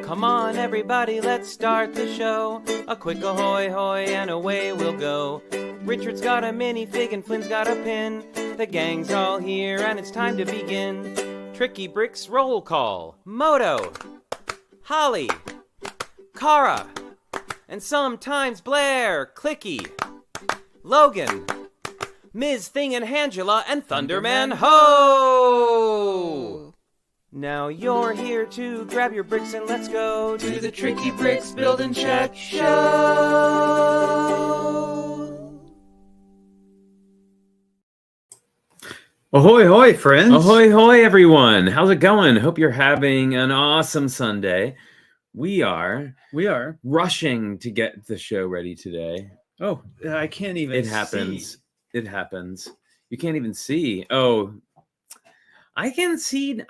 Come on, everybody, let's start the show. A quick ahoy hoy and away we'll go. Richard's got a minifig and Flynn's got a pin. The gang's all here and it's time to begin. Tricky Bricks roll call. Moto, Holly, Kara, and sometimes Blair, Clicky, Logan, Ms. Thing and Angela, and Thunderman Ho! Now you're here to grab your bricks and let's go to the Tricky Bricks Build and Check Show! Ahoy, hoy, friends. Ahoy, hoy, everyone. How's it going? Hope you're having an awesome Sunday. We are rushing to get the show ready today. Oh, I can't even It happens. It happens. You can't even see. Oh, I can see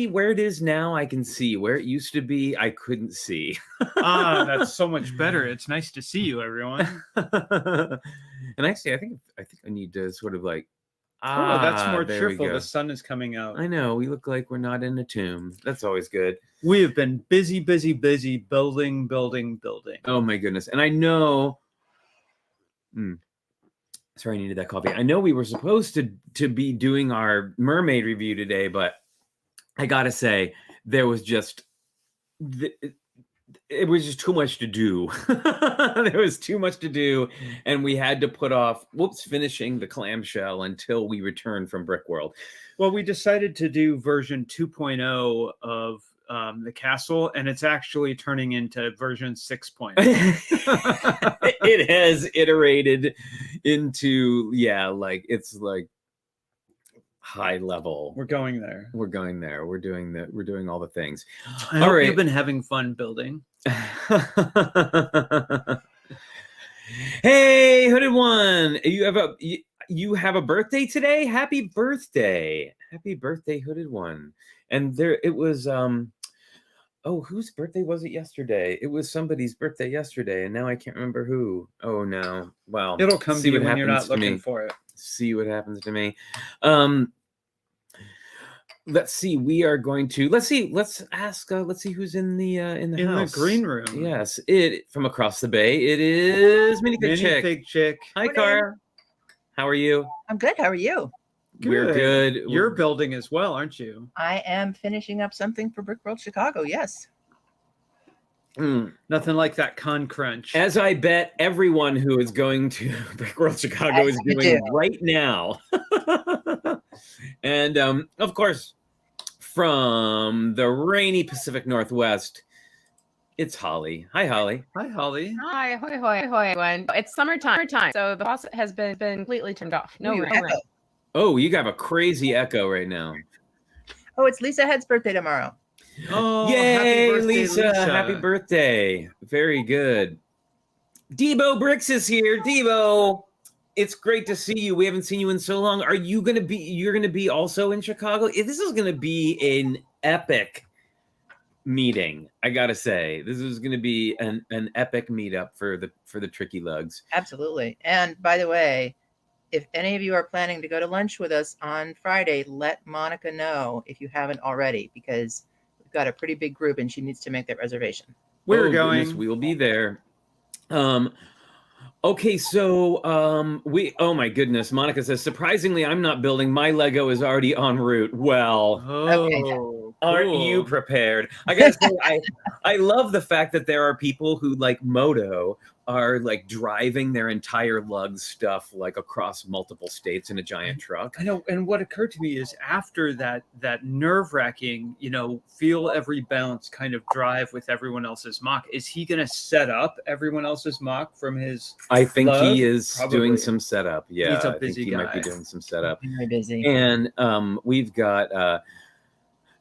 where it is now. I can see where it used to be. I couldn't see. That's so much better. It's nice to see you, everyone. And actually, I think I need to sort of like, that's more there we cheerful. go. The sun is coming out. I know, we look like we're not in a tomb. That's always good. We have been busy building. Oh my goodness. And I know, sorry, I needed that coffee. I know we were supposed to be doing our mermaid review today, but I gotta say, there was just, it was just too much to do. There was too much to do, and we had to put off, finishing the clamshell until we returned from Brickworld. Well, we decided to do version 2.0 of the castle, and it's actually turning into version 6.0. It has iterated into, it's like high level. We're going there. We're doing all the things. I hope you've been having fun building. Hey, Hooded One, you have a birthday today? Happy birthday, Hooded One. And there it was. Whose birthday was it yesterday? It was somebody's birthday yesterday, and now I can't remember who. Oh no! Well, it'll come to you when you're not looking for it. See what happens to me. Let's see. We are going to let's see who's in the house. In the green room. Yes, it from across the bay. It is MinifigChick. Hi, Cara. How are you? I'm good. How are you? Good. We're good. You're building as well, aren't you? I am finishing up something for Brickworld Chicago. Yes. Nothing like that con crunch. As I bet everyone who is going to Brickworld Chicago is doing right now. And of course, from the rainy Pacific Northwest, it's Holly. Hi, Holly. Hi, Holly. Hi, hoy, everyone. It's summertime, so the faucet has been completely turned off. No rain. Oh, you have a crazy echo right now. Oh, it's Lisa Head's birthday tomorrow. Oh, yay, happy birthday, Lisa. Happy birthday. Very good. Debo Bricks is here. Debo, it's great to see you. We haven't seen you in so long. You're going to be also in Chicago? This is going to be an epic meeting. I got to say, this is going to be an epic meetup for the Tricky Lugs. Absolutely. And by the way, if any of you are planning to go to lunch with us on Friday, let Monica know if you haven't already, because we've got a pretty big group and she needs to make that reservation. We're going. Goodness, we will be there. Okay, so oh my goodness, Monica says, surprisingly, I'm not building. My Lego is already en route. Well, aren't you prepared? I gotta say, I love the fact that there are people who, like Moto, are like driving their entire lug stuff like across multiple states in a giant truck. I know, and what occurred to me is after that nerve-wracking, feel every bounce kind of drive with everyone else's mock, is he going to set up everyone else's mock from his I think lug? He is Probably. Doing some setup. Yeah, he's a busy guy. Might be doing some setup. Very busy. And we've got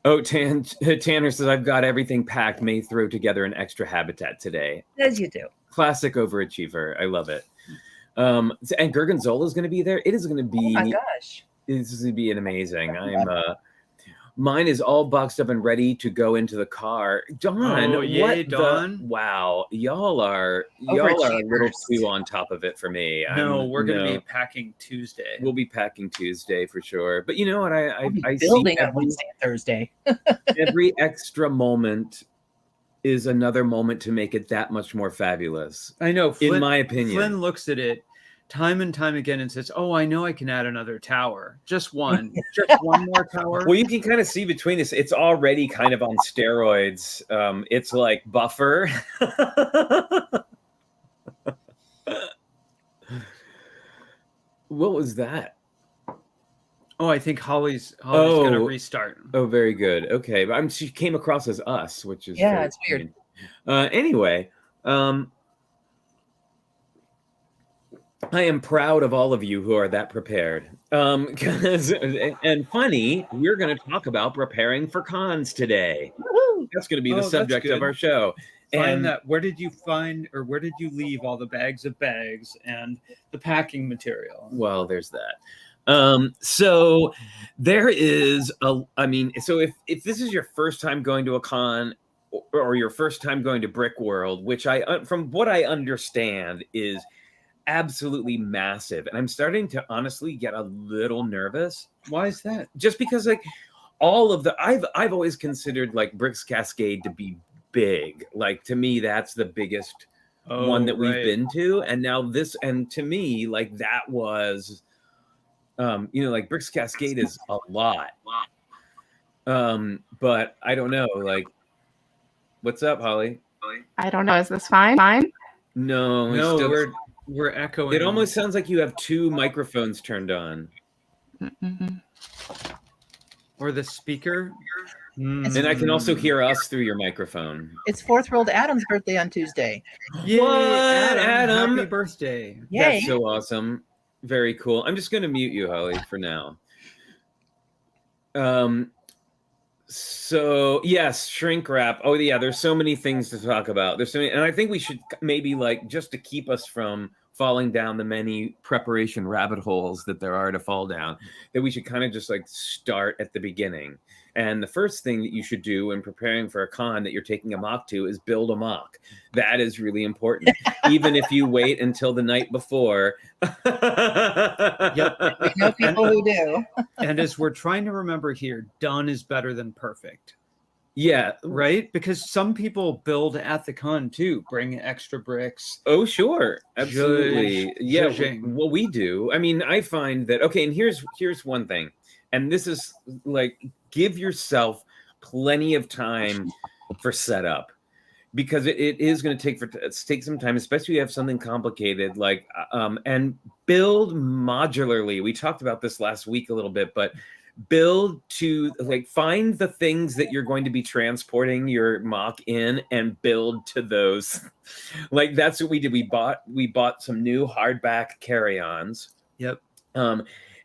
Tanner says, I've got everything packed, may throw together an extra habitat today. As you do. Classic overachiever. I love it. And Gorgonzola is going to be there. It is going to be. Oh my gosh! This is going to be an amazing. Mine is all boxed up and ready to go into the car. Dawn, Dawn! Wow, y'all are a little too on top of it for me. No, we're going to be packing Tuesday. We'll be packing Tuesday for sure. But you know what? I building see on Wednesday and Thursday. every extra moment is another moment to make it that much more fabulous. I know. In my opinion. Flynn looks at it time and time again and says, "Oh, I know I can add another tower. Just one more tower." Well, you can kind of see between this. It's already kind of on steroids. It's like buffer. What was that? Oh, I think Holly's gonna restart. Oh, very good. Okay, but she came across as us, which is it's weird. Anyway, I am proud of all of you who are that prepared. And funny, we're going to talk about preparing for cons today. That's going to be the subject of our show. Where did you leave all the bags of bags and the packing material? Well, there's that. So there is so if this is your first time going to a con or your first time going to Brickworld, which from what I understand is absolutely massive, and I'm starting to honestly get a little nervous. Why is that? Just because like all of the I've always considered like Bricks Cascade to be big. Like to me, that's the biggest one that we've been to, and now this, and to me, like that was. Like Bricks Cascade is a lot. But I don't know. Like, what's up, Holly? I don't know. Is this fine? No, we're echoing. It almost sounds like you have two microphones turned on. Mm-hmm. Or the speaker. And I can also hear us through your microphone. It's 4th-year-old Adam's birthday on Tuesday. Yay, What, Adam? Happy birthday. Yay. That's so awesome. Very cool. I'm just going to mute you, Holly, for now. So yes, shrink wrap. Oh yeah, there's so many things to talk about. There's so many, and I think we should maybe like just to keep us from falling down the many preparation rabbit holes that there are to fall down, that we should kind of just like start at the beginning. And the first thing that you should do when preparing for a con that you're taking a mock to is build a mock. That is really important. Even if you wait until the night before. Yep. We know people who do. And as we're trying to remember here, done is better than perfect. Yeah. Right? Because some people build at the con too, bring extra bricks. Oh, sure. Absolutely. Yeah. Judging. What we do, I mean, I find that, okay, and here's one thing. And this is like, give yourself plenty of time for setup, because it is going to take some time, especially if you have something complicated like and build modularly. We talked about this last week a little bit, but build to like find the things that you're going to be transporting your mock in and build to those. Like that's what we did. We bought some new hardback carry-ons. Yep.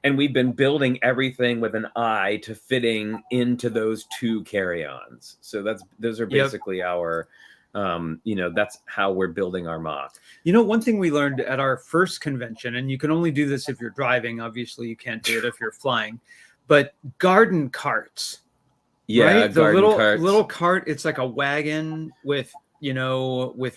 And we've been building everything with an eye to fitting into those two carry-ons. So those are basically our, that's how we're building our mock. You know, one thing we learned at our first convention, and you can only do this if you're driving. Obviously, you can't do it if you're flying. But garden carts. Yeah, right? The carts. little cart. It's like a wagon with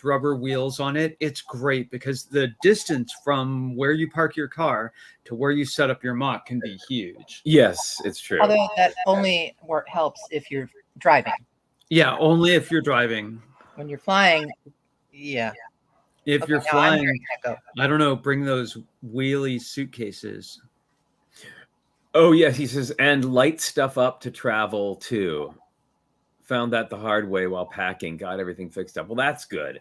rubber wheels on it. It's great because the distance from where you park your car to where you set up your mock can be huge. Yes, it's true. Although that only helps if you're driving. Yeah, only if you're driving. When you're flying, yeah. If you're flying, I don't know, bring those wheelie suitcases. Oh, yeah, he says, and light stuff up to travel too. Found that the hard way while packing. Got everything fixed up. Well, that's good.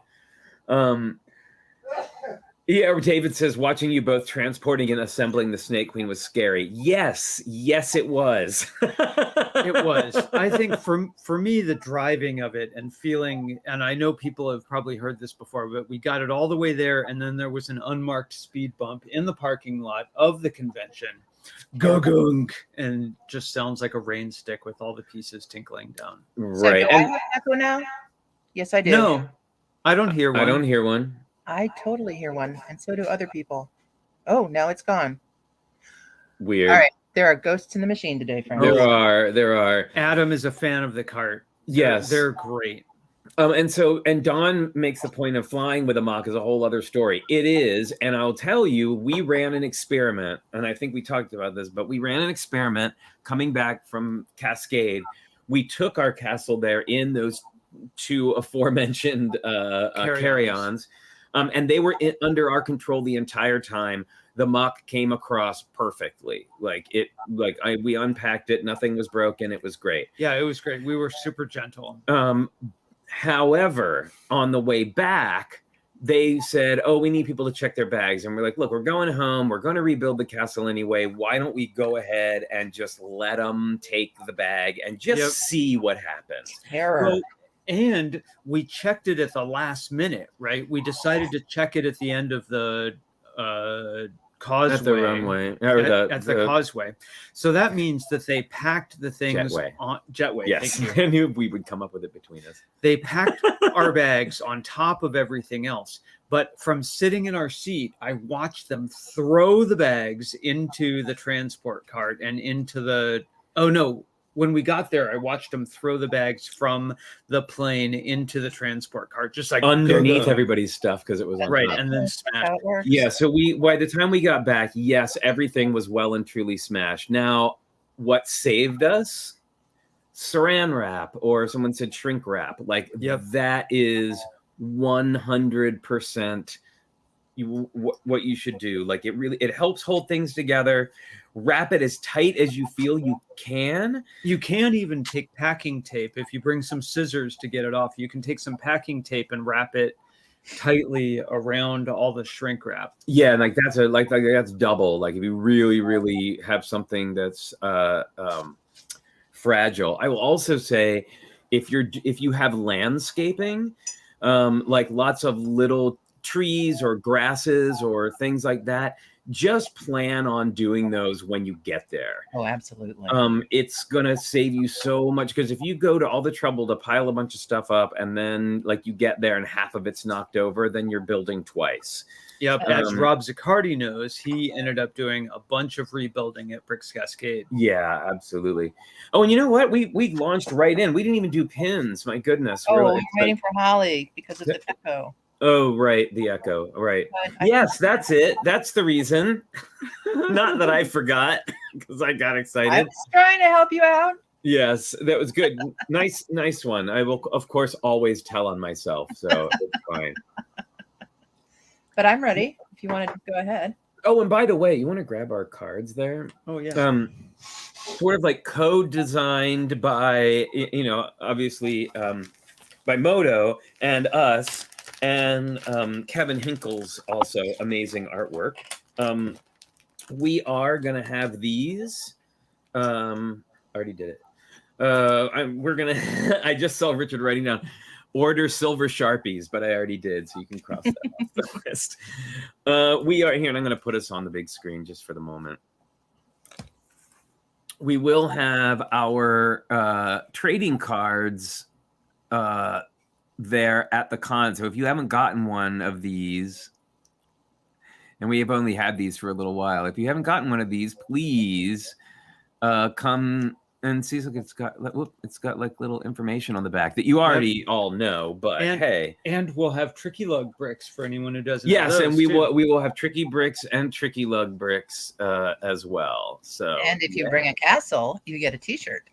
Yeah, David says, watching you both transporting and assembling the Snake Queen was scary. Yes, it was. It was. I think for me, the driving of it and feeling, and I know people have probably heard this before, but we got it all the way there, and then there was an unmarked speed bump in the parking lot of the convention. Go-gunk, and just sounds like a rain stick with all the pieces tinkling down. Right. So do I have echo now? Yes, I do. No, I don't hear one. I don't hear one. I totally hear one, and so do other people. Oh, now it's gone. Weird. All right, there are ghosts in the machine today, friends. There are. Adam is a fan of the cart. Yes. They're great. And Dawn makes the point of flying with a mock is a whole other story. It is, and I'll tell you, we ran an experiment, and I think we talked about this, but we ran an experiment coming back from Cascade. We took our castle there in those two aforementioned carry-ons. And they were under our control the entire time. The muck came across perfectly. We unpacked it. Nothing was broken. It was great. Yeah, it was great. We were super gentle. However, on the way back, they said, oh, we need people to check their bags. And we're like, look, we're going home. We're going to rebuild the castle anyway. Why don't we go ahead and just let them take the bag and just see what happens? Terror. Well, and we checked it at the last minute, right? We decided to check it at the end of the causeway. At the runway. At the causeway. So that means that they packed the things on jetway. Yes, I knew we would come up with it between us. They packed our bags on top of everything else. But from sitting in our seat, I watched them throw the bags into the transport cart and into the... Oh, no. When we got there, I watched them throw the bags from the plane into the transport cart, just like underneath everybody's stuff because it was right, and then smashed. Yeah, so by the time we got back, yes, everything was well and truly smashed. Now, what saved us? Saran wrap, or someone said shrink wrap. That is 100% what you should do. It helps hold things together. Wrap it as tight as you feel you can. You can even take packing tape. If you bring some scissors to get it off, you can take some packing tape and wrap it tightly around all the shrink wrap. Yeah, and that's double. If you really, really have something that's fragile. I will also say, if you have landscaping, lots of little trees or grasses or things like that, just plan on doing those when you get there. Oh, absolutely. It's gonna save you so much, because if you go to all the trouble to pile a bunch of stuff up and then you get there and half of it's knocked over, then you're building twice. Yep, as Rob Zaccardi knows, he ended up doing a bunch of rebuilding at Bricks Cascade. Yeah, absolutely. Oh, and you know what? We launched right in. We didn't even do pins. My goodness. Oh, really. we're waiting for Holly because of the echo. Oh, right. The echo. Right. Yes, that's it. That's the reason. Not that I forgot, because I got excited. I was trying to help you out. Yes, that was good. Nice one. I will, of course, always tell on myself, so it's fine. But I'm ready if you want to go ahead. Oh, and by the way, you want to grab our cards there? Oh, yeah. Sort of co-designed by, obviously by Moto and us. And Kevin Hinkle's also amazing artwork. We are going to have these. Already did it. We're going to, I just saw Richard writing down, order silver Sharpies, but I already did, so you can cross that off the list. We are here, and I'm going to put us on the big screen just for the moment. We will have our trading cards there at the con. So if you haven't gotten one of these, and we have only had these for a little while, if you haven't gotten one of these, please come and see. Look, it's got little information on the back that you already all know. But hey, and we'll have Tricky Lug bricks for anyone who doesn't. Yes, and we will have Tricky bricks and Tricky Lug bricks as well. So, and if you bring a castle, you get a T-shirt.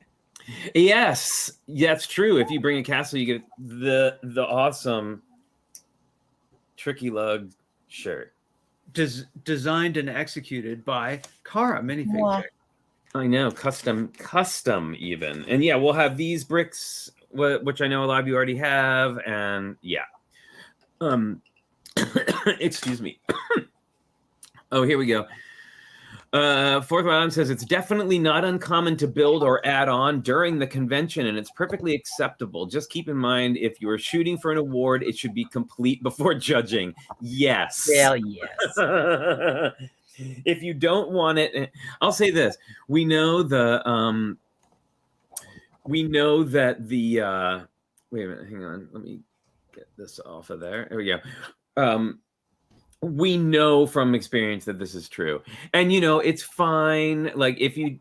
Yes, that's true. If you bring a castle, you get the awesome Tricky Lug shirt. Designed and executed by Cara MinifigChick. I know, custom even. And yeah, we'll have these bricks, which I know a lot of you already have, and yeah. Excuse me. Oh, here we go. Fourth One says it's definitely not uncommon to build or add on during the convention, and it's perfectly acceptable. Just keep in mind, if you are shooting for an award, it should be complete before judging. Yes. Well, yes. If you don't want it, I'll say this: we know that the wait a minute, hang on, let me get this off of there. There we go. We know from experience that this is true, and it's fine. If you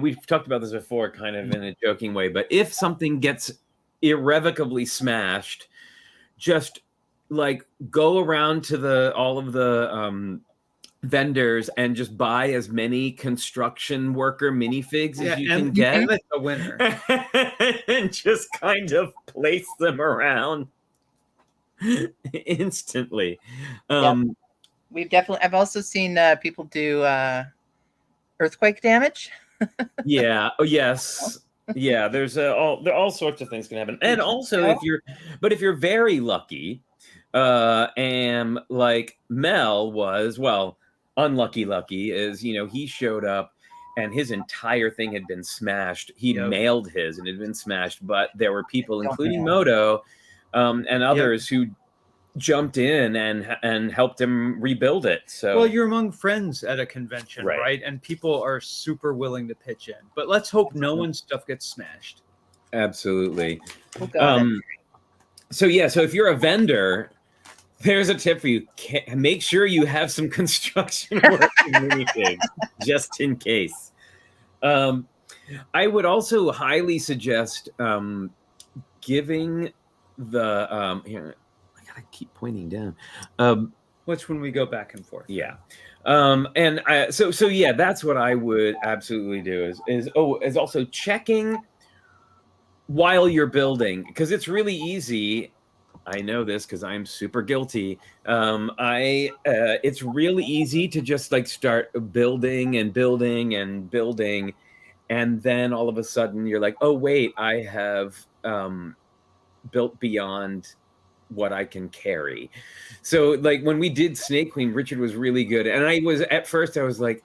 we've talked about this before, kind of in a joking way, but if something gets irrevocably smashed, just go around to all of the vendors and just buy as many construction worker minifigs as you can get. And a winner. And just kind of place them around instantly. I've also seen people do earthquake damage. Yeah. Oh, yes. Yeah. There's all sorts of things can happen. And also if you're very lucky, and like Mel was, well, lucky is, he showed up and his entire thing had been smashed. He mailed his and it had been smashed, but there were people, including Moto, and others who jumped in and helped him rebuild it. So, well, you're among friends at a convention, right? And people are super willing to pitch in. But let's hope no one's stuff gets smashed. Absolutely. So if you're a vendor, there's a tip for you. Make sure you have some construction working minifigs, just in case. I would also highly suggest giving the here. I gotta keep pointing down. Which when we go back and forth. Yeah. And that's what I would absolutely do is also checking while you're building, because it's really easy. I know this because I'm super guilty. It's really easy to just like start building, and then all of a sudden you're like, oh wait, I have built beyond what I can carry. So like when we did Snake Queen, Richard was really good, and I was like,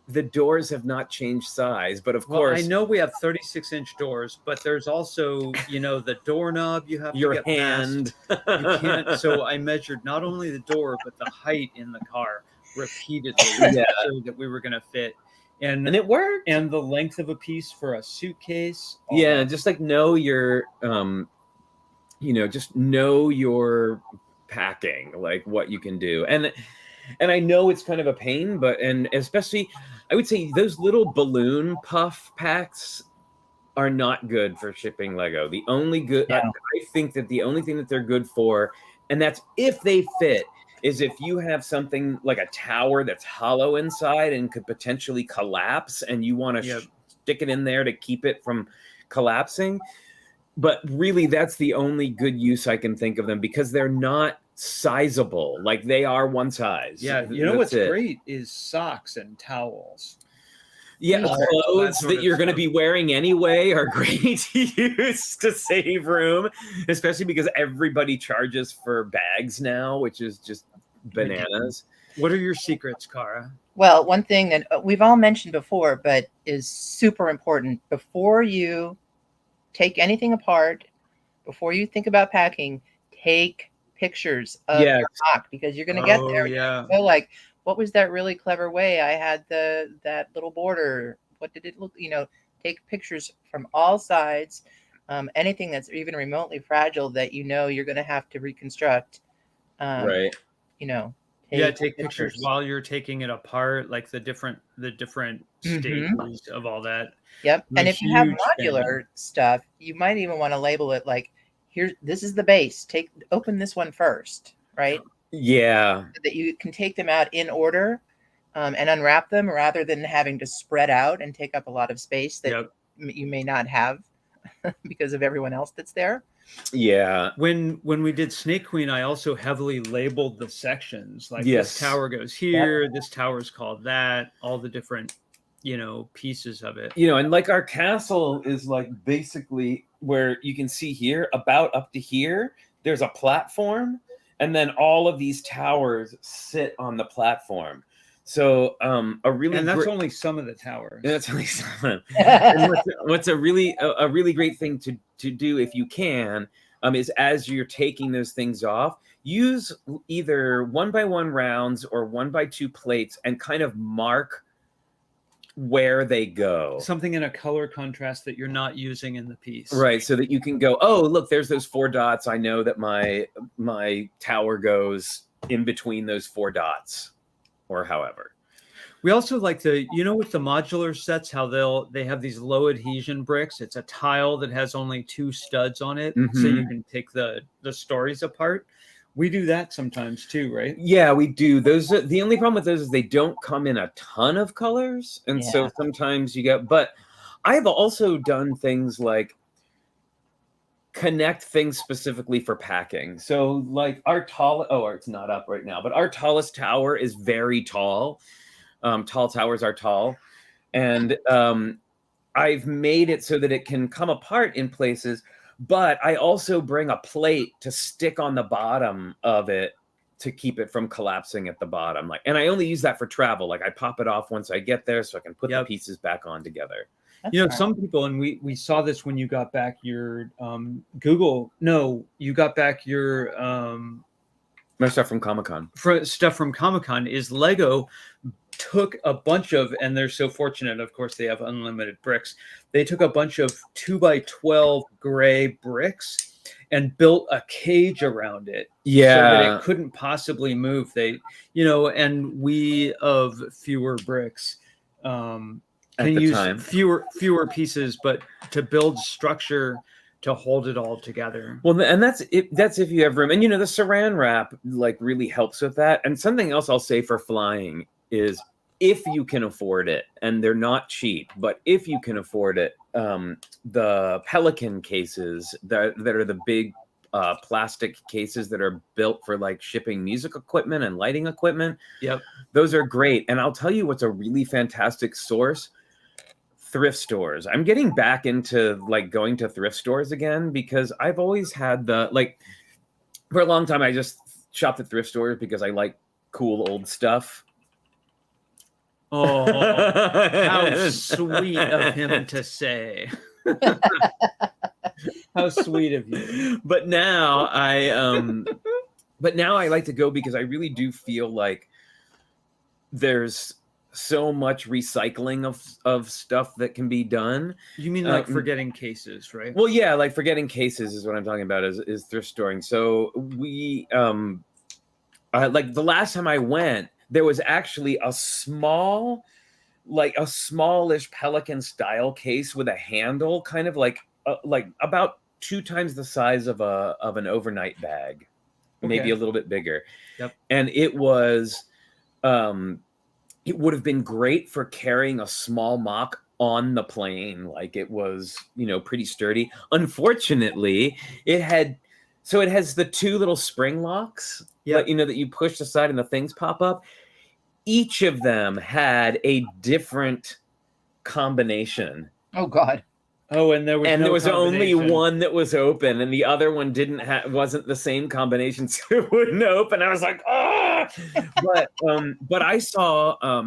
the doors have not changed size, but of course I know we have 36-inch doors, but there's also, the doorknob you have your to get hand. Past. You can't. So I measured not only the door, but the height in the car repeatedly so that we were going to fit. And it worked. And the length of a piece for a suitcase. Yeah, just like know your, just know your packing, like what you can do. And I know it's kind of a pain, and especially, I would say those little balloon puff packs are not good for shipping Lego. The only good, I think that the only thing that they're good for, and that's if they fit, is if you have something like a tower that's hollow inside and could potentially collapse, and you want to stick it in there to keep it from collapsing. But really, that's the only good use I can think of them, because they're not sizable. Like they are one size. Yeah, what's great is socks and towels. Yeah, clothes that you're going to be wearing anyway are great to use to save room, especially because everybody charges for bags now, which is just bananas. What are your secrets, Cara? Well, one thing that we've all mentioned before, but is super important, before you take anything apart, before you think about packing, take pictures of your mock, because you're going to get there. Yeah. So like, what was that really clever way I had that little border? What did it look? Take pictures from all sides. Anything that's even remotely fragile that you're going to have to reconstruct. Right. Take pictures while you're taking it apart, like the different stages of all that. Yep. And if you have modular stuff, you might even want to label it like, this is the base. Open this one first, right? Yeah. So that you can take them out in order and unwrap them, rather than having to spread out and take up a lot of space that you may not have because of everyone else that's there. Yeah. When we did Snake Queen, I also heavily labeled the sections. Like this tower goes here, this tower is called that, all the different, pieces of it. And like our castle is like basically where you can see here, about up to here, there's a platform, and then all of these towers sit on the platform. So that's only some of the towers. That's only some. And what's a really great thing to do, if you can, is as you're taking those things off, use either 1x1 rounds or 1x2 plates and kind of mark where they go. Something in a color contrast that you're not using in the piece. Right, so that you can go, oh, look, there's those 4 dots. I know that my tower goes in between those 4 dots, or however. We also like with the modular sets, how they have these low adhesion bricks. It's a tile that has only 2 studs on it, so you can take the stories apart. We do that sometimes too, right? Yeah, we do. Those are, the only problem with those is they don't come in a ton of colors, and so Yeah. sometimes you get. But I've also done things like connect things specifically for packing. So like our it's not up right now, but our tallest tower is very tall. Tall towers are tall, and I've made it so that it can come apart in places. But I also bring a plate to stick on the bottom of it to keep it from collapsing at the bottom. Like, and I only use that for travel. Like I pop it off once I get there so I can put the pieces back on together. That's You know, smart. some people, and we saw this when you got back your you got back your My stuff from Comic-Con. stuff from Comic-Con is Lego took a bunch of, and they're so fortunate, of course, they have unlimited bricks. They took a bunch of 2x12 gray bricks and built a cage around it. Yeah. So that it couldn't possibly move. They, you know, and we of fewer bricks can use fewer pieces, but to build structure to hold it all together. Well, and that's if you have room. And you know, the saran wrap like really helps with that. And something else I'll say for flying is if you can afford it, and they're not cheap, but if you can afford it, the Pelican cases that are the big plastic cases that are built for like shipping music equipment and lighting equipment. Yep. Those are great. And I'll tell you what's a really fantastic source. Thrift stores. I'm getting back into like going to thrift stores again because I've always had for a long time I just shopped at thrift stores because I like cool old stuff. Oh, how sweet of him to say. How sweet of you. But now I like to go because I really do feel like there's so much recycling of stuff that can be done. You mean like forgetting cases, right? Well, yeah, like forgetting cases is what I'm talking about is thrift storing. So we like the last time I went, there was actually a smallish Pelican style case with a handle, kind of like about 2 times the size of an overnight bag, maybe a little bit bigger. Yep. And it was it would have been great for carrying a small mock on the plane. Like it was, you know, pretty sturdy. Unfortunately, it has the 2 little spring locks, you know, that you push aside and the things pop up. Each of them had a different combination. Oh God. Oh, and there was only one that was open, and the other one wasn't the same combination, so it wouldn't open. I was like, ah! But I saw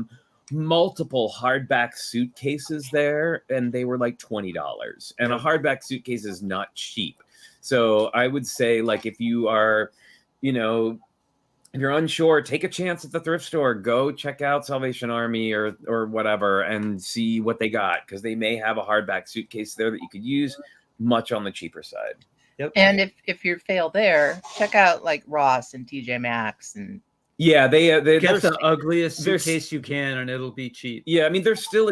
multiple hardback suitcases there, and they were like $20. And a hardback suitcase is not cheap. So I would say, like, if you are, you know, if you're unsure, take a chance at the thrift store. Go check out Salvation Army or whatever and see what they got, because they may have a hardback suitcase there that you could use, much on the cheaper side. Yep. And if you fail there, check out like Ross and TJ Maxx and yeah, they get the ugliest suitcase you can, and it'll be cheap. Yeah, I mean they're still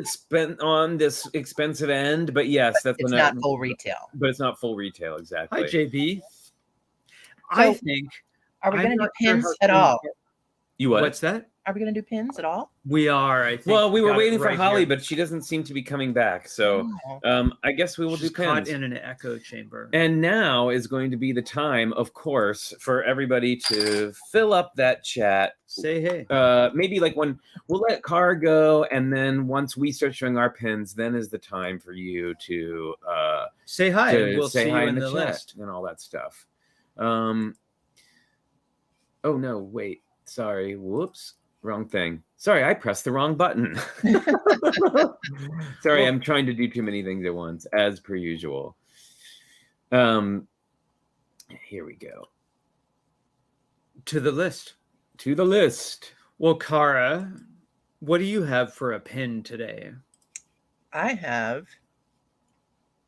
on this expensive end, but yes, it's not full retail. But it's not full retail, exactly. Hi, JB. I think. Are we going to do pins at all? You what? What's that? Are we going to do pins at all? We are, I think. Well, we were waiting for Holly, but she doesn't seem to be coming back. So I guess we will do pins. Caught in an echo chamber. And now is going to be the time, of course, for everybody to fill up that chat. Say hey. Maybe like when we'll let Car go, and then once we start showing our pins, then is the time for you to say hi. And we'll say see hi you in the chat list and all that stuff. Oh no, wait. Sorry. Whoops. Wrong thing. Sorry, I pressed the wrong button. Sorry, I'm trying to do too many things at once, as per usual. Here we go. To the list. To the list. Well, Cara, what do you have for a pin today? I have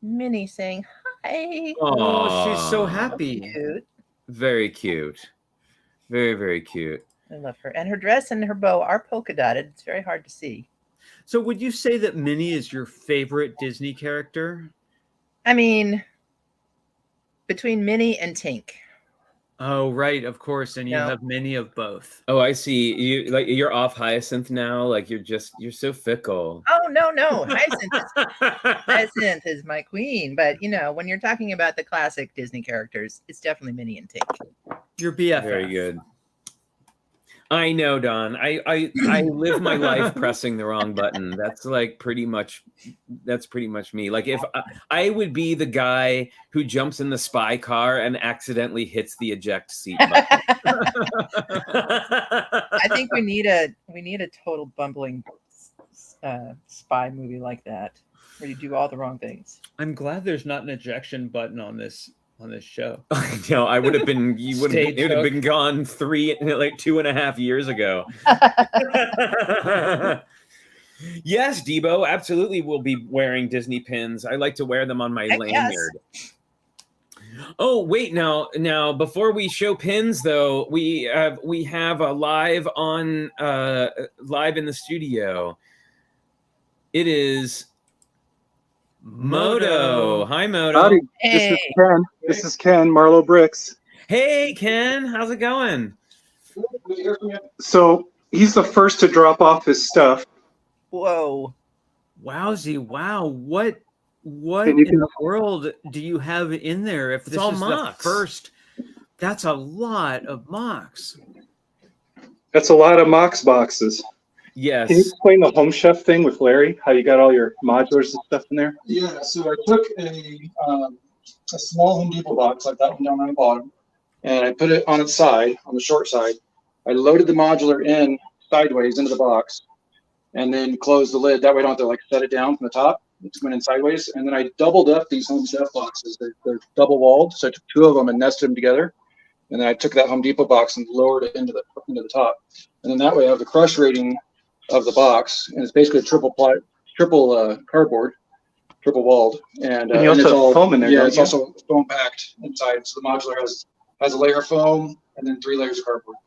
Minnie saying hi. Oh, she's so happy. Cute. Very cute. Very, very cute. I love her. And her dress and her bow are polka dotted. It's very hard to see. So would you say that Minnie is your favorite Disney character? I mean, between Minnie and Tink. Oh, right, of course, and you No. have many of both. Oh, I see. You're off Hyacinth now. Like you're so fickle. Oh no, Hyacinth is my queen. But when you're talking about the classic Disney characters, it's definitely Minnie and Tink. Your BFF. Very good. I know, Don. I live my life pressing the wrong button. That's pretty much me. Like if I would be the guy who jumps in the spy car and accidentally hits the eject seat button. I think we need a total bumbling spy movie like that, where you do all the wrong things. I'm glad there's not an ejection button on this show. I know. I would have been. It would have been gone 2.5 years ago. Yes, Debo, absolutely. We'll be wearing Disney pins. I like to wear them on my lanyard. Yes. Oh wait, now before we show pins though, we have a live in the studio. It is Moto. Hi, Moto. Howdy. Hey. This is Ken, Marlowe Bricks. Hey, Ken. How's it going? So he's the first to drop off his stuff. Whoa. Wowzy. Wow. What in the world do you have in there? If this is the first, that's a lot of mocks. That's a lot of Mox boxes. Yes. Can you explain the Home Chef thing with Larry? How you got all your modulars and stuff in there? Yeah, so I took a small Home Depot box like that one down on the bottom, and I put it on its side, on the short side. I loaded the modular in sideways into the box, and then closed the lid. That way I don't have to set it down from the top. It went in sideways, and then I doubled up these Home Chef boxes. They're double walled, so I took two of them and nested them together. And then I took that Home Depot box and lowered it into the top. And then that way I have the crush rating of the box, and it's basically a triple cardboard, triple walled, and you also it's have foam in there. Yeah, it's also foam packed inside. So the modular has a layer of foam and then 3 layers of cardboard.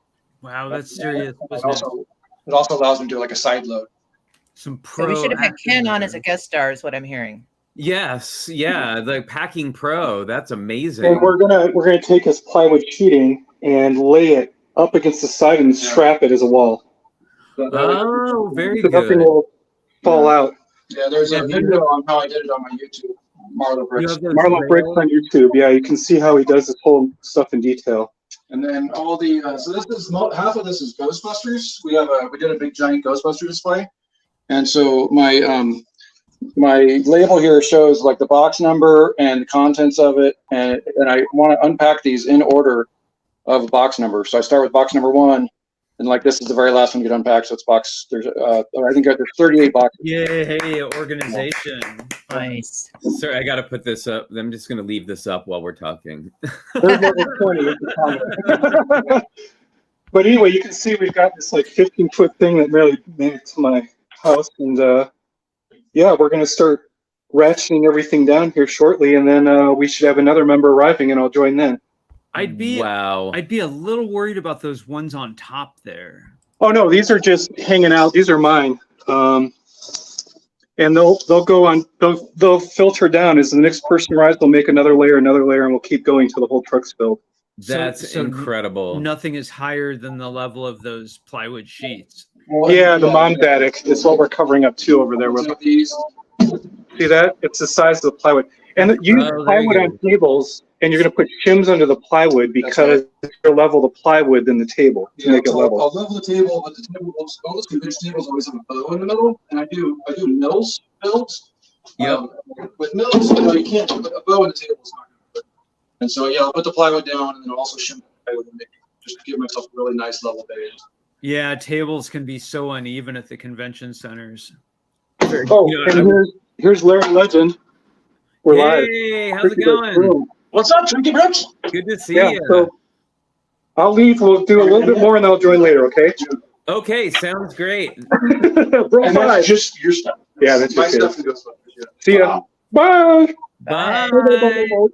Wow, that's serious. It also allows me to do a side load. So we should have had Ken on as a guest star, is what I'm hearing. Yes, yeah, the Packing Pro. That's amazing. And we're gonna take his plywood sheeting and lay it up against the side and strap it as a wall. Oh, very so good. Nothing will fall out. Yeah, there's a video on how I did it on my YouTube, Marlowe Bricks. Marlowe Bricks on YouTube. Yeah, you can see how he does this whole stuff in detail. And then all the so this is half of this is Ghostbusters. We did a big giant Ghostbuster display, and so my label here shows the box number and the contents of it, and I want to unpack these in order of box number. So I start with box number 1. And this is the very last one to get unpacked. So it's box. There's I think there's 38 boxes. Yay, organization. Nice. Sorry, I got to put this up. I'm just going to leave this up while we're talking. There's over 20. But anyway, you can see we've got this 15-foot thing that really made it to my house, and yeah, we're going to start ratcheting everything down here shortly, and then we should have another member arriving, and I'll join then. I'd be a little worried about those ones on top there. Oh no, these are just hanging out. These are mine, and they'll go on. They'll filter down as the next person arrives. They'll make another layer, and we'll keep going till the whole truck's filled. That's incredible. Nothing is higher than the level of those plywood sheets. Yeah, the mom's attic is what we're covering up too over there. With these. See that? It's the size of the plywood, and you use plywood on tables. And you're going to put shims under the plywood because it's your level the plywood than the table to make it level. I'll level the table, but the table most conventional tables always have a bow in the middle, and I do mills builds. Yep. With mills, you can't put a bow in the table. It's not going to work. And so I'll put the plywood down, and then I'll also shim the plywood and just to give myself a really nice level base. Yeah, tables can be so uneven at the convention centers. Here's Larry Legend. We're live. Hey, how's it going? What's up, Twinkie Bricks? Good to see you. So I'll leave. We'll do a little bit more, and then I'll join later. Okay. Okay, sounds great. And that's just your stuff. Yeah, that's my your stuff. See ya. Bye. Bye. All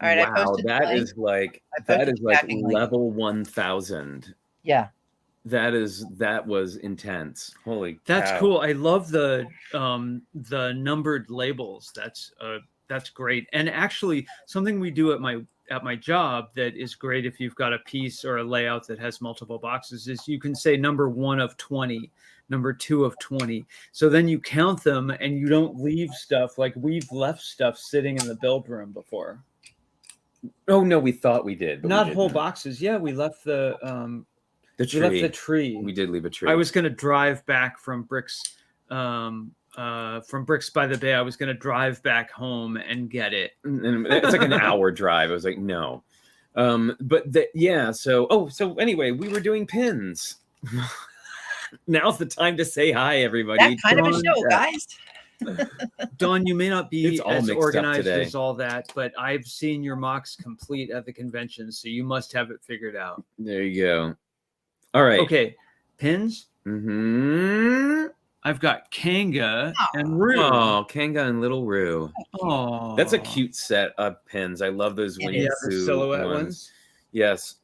right, I Wow, posted that is packing link. level 1000. Yeah. That was intense. Holy That's cow. cool. I love the numbered labels. That's great. And actually, something we do at my at my job that is great if you've got a piece or a layout that has multiple boxes is you can say number 1 of 20, number 2 of 20. So then you count them and you don't leave stuff. Like we've left stuff sitting in the build room before. Oh no, we thought we did. But Not we whole didn't. boxes. Yeah, we left the The tree. we left the tree. We did leave a tree. I was going to drive back from Bricks by the Bay. I was going to drive back home and get it. And it's like an hour drive. I was like, no. So anyway, we were doing pins. Now's the time to say hi, everybody. That kind of a Dawn, show, guys. Dawn, you may not be It's all as mixed up organized today. as all that, but I've seen your mocks complete at the convention, so you must have it figured out. There you go. All right. Okay, pins. Mm-hmm. I've got Kanga and Rue. Oh, Kanga and Little Roo. Oh, That's a cute set of pins. I love those It Winnie Yeah, is. the Pooh silhouette ones. ones. Yes.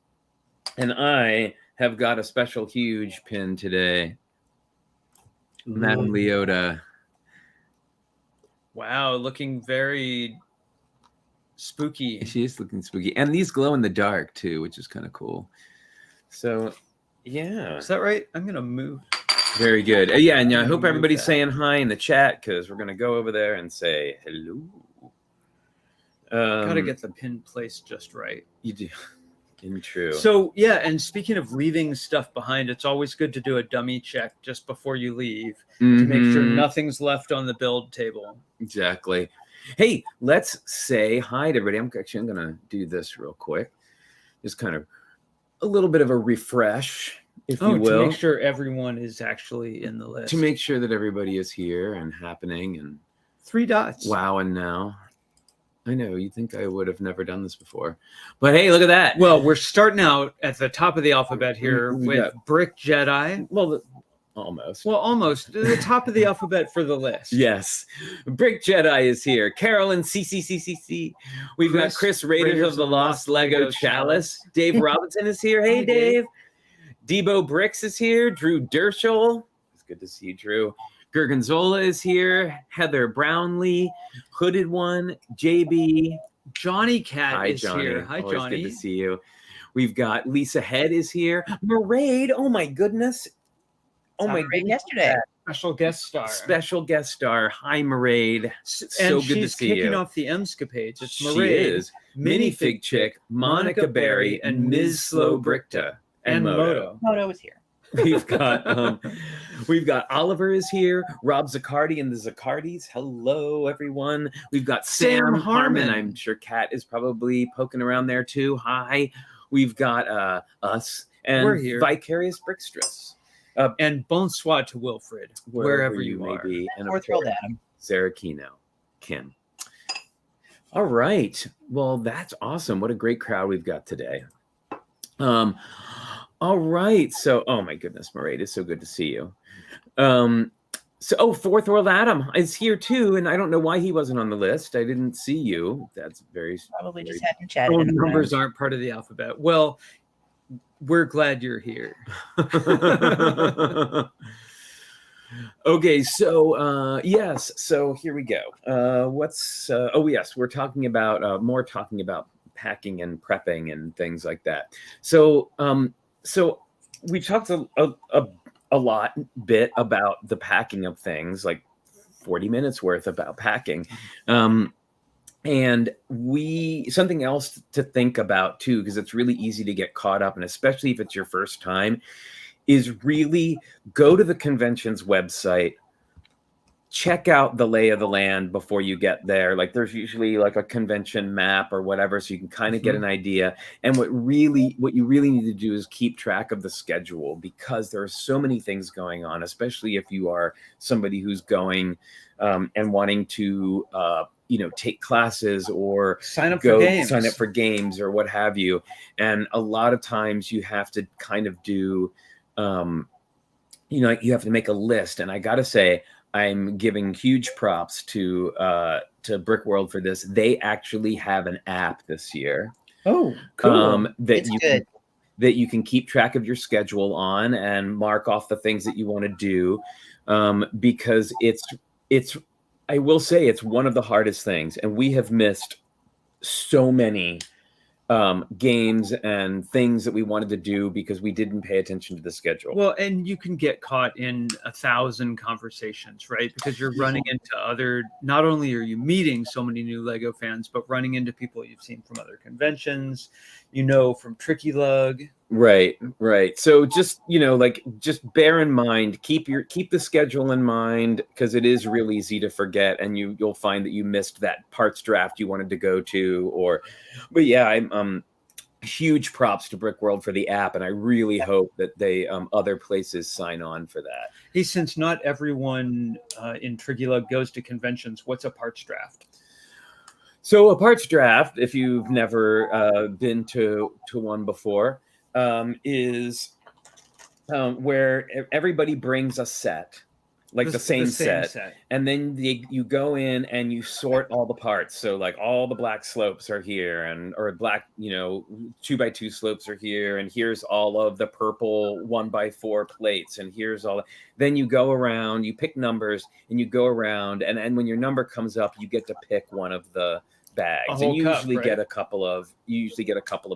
And I have got a special huge pin today. Madame Leota. Wow, looking very spooky. She is looking spooky. And these glow in the dark too, which is kind of cool. So, yeah. Is that right? I'm gonna move. Very good. Yeah, and I I'm gonna hope move everybody's that. saying hi in the chat because we're going to go over there and say hello. Gotta get the pin placed just right. You do. In true. So yeah, and speaking of leaving stuff behind, it's always good to do a dummy check just before you leave to make sure Mhm. nothing's left on the build table. Exactly. Hey, let's say hi to everybody. I'm going to do this real quick. Just kind of a little bit of a refresh, if you To will, make sure everyone is actually in the list. to make sure that everybody is here and happening and 3 dots. wowing now. I know you think I would have never done this before, but hey, look at that. Well, we're starting out at the top of the alphabet here We with got- Brick Jedi. Almost. Well, almost the top of the alphabet for the list. Yes. Brick Jedi is here. Carolyn CCCCC. We've got Chris Raiders of the Lost Lego Chalice. Dave Robinson is here. Hey, Hi, Dave. Dave. Debo Bricks is here. Drew Derschel. It's good to see you, Drew. Gergonzola is here. Heather Brownlee. Hooded One. JB. Johnny Cat Hi, is Johnny. here. Hi, Always Johnny. good to see you. We've got Lisa Head is here. Maraid. Oh, my goodness. Oh, Saw my Maraid goodness. yesterday. Special guest star. Special guest star. Hi, Maraid. And So good to she's see kicking you. off the Emscapades. It's She Maraid, is. MinifigChick, Monica Berry, and Ms. Slow Brickta. and Moto. Moto was here. We've got Oliver is here, Rob Zaccardi and the Zaccardis. Hello, everyone. We've got Sam Sam Harmon. Harmon. I'm sure Kat is probably poking around there too. Hi. We've got us and We're here. Vicarious Brickstress. And bonsoir to Wilfred, wherever you may are. be. And of We're thrilled course, at him. Sarah Keno, Kim. All right. Well, that's awesome. What a great crowd we've got today. All right. So, oh my goodness, Maraid, it's so good to see you. Fourth World Adam is here too, and I don't know why he wasn't on the list. I didn't see you. That's very Probably just very- hadn't chatted. Oh, in a while. numbers aren't part of the alphabet. Well, we're glad you're here. Okay, so yes, so here we go. We're talking about packing and prepping and things like that. So we talked a bit about the packing of things, like 40 minutes worth about packing. And something else to think about too, because it's really easy to get caught up, and especially if it's your first time, is really go to the convention's website, check out the lay of the land before you get there. Like there's usually like a convention map or whatever, so you can kind of get an idea. And what you really need to do is keep track of the schedule, because there are so many things going on, especially if you are somebody who's going and wanting to take classes or Sign up for games. sign up for games or what have you. And a lot of times you have to kind of do you have to make a list. And I gotta say, I'm giving huge props to Brickworld for this. They actually have an app this year. Oh, cool. That It's you good. that you can keep track of your schedule on and mark off the things that you want to do, because it's I will say it's one of the hardest things, and we have missed so many games and things that we wanted to do because we didn't pay attention to the schedule. Well, and you can get caught in 1,000 conversations, right? Because you're running into other, not only are you meeting so many new Lego fans, but running into people you've seen from other conventions, from Tricky Lug. Right. So just, just bear in mind, keep the schedule in mind, because it is real easy to forget, and you'll find that you missed that parts draft you wanted to go to, but yeah, I'm huge props to Brickworld for the app, and I really hope that they other places sign on for that. Hey, since not everyone in Tricky Lug goes to conventions, what's a parts draft? So a parts draft, if you've never been to one before, is where everybody brings a set, like the same set, and then you go in and you sort all the parts. So like all the black slopes are here, or black 2x2 slopes are here, and here's all of the purple 1x4 plates, and here's all. Then you go around, you pick numbers, and you go around, and when your number comes up, you get to pick one of the bags, and you usually get a couple of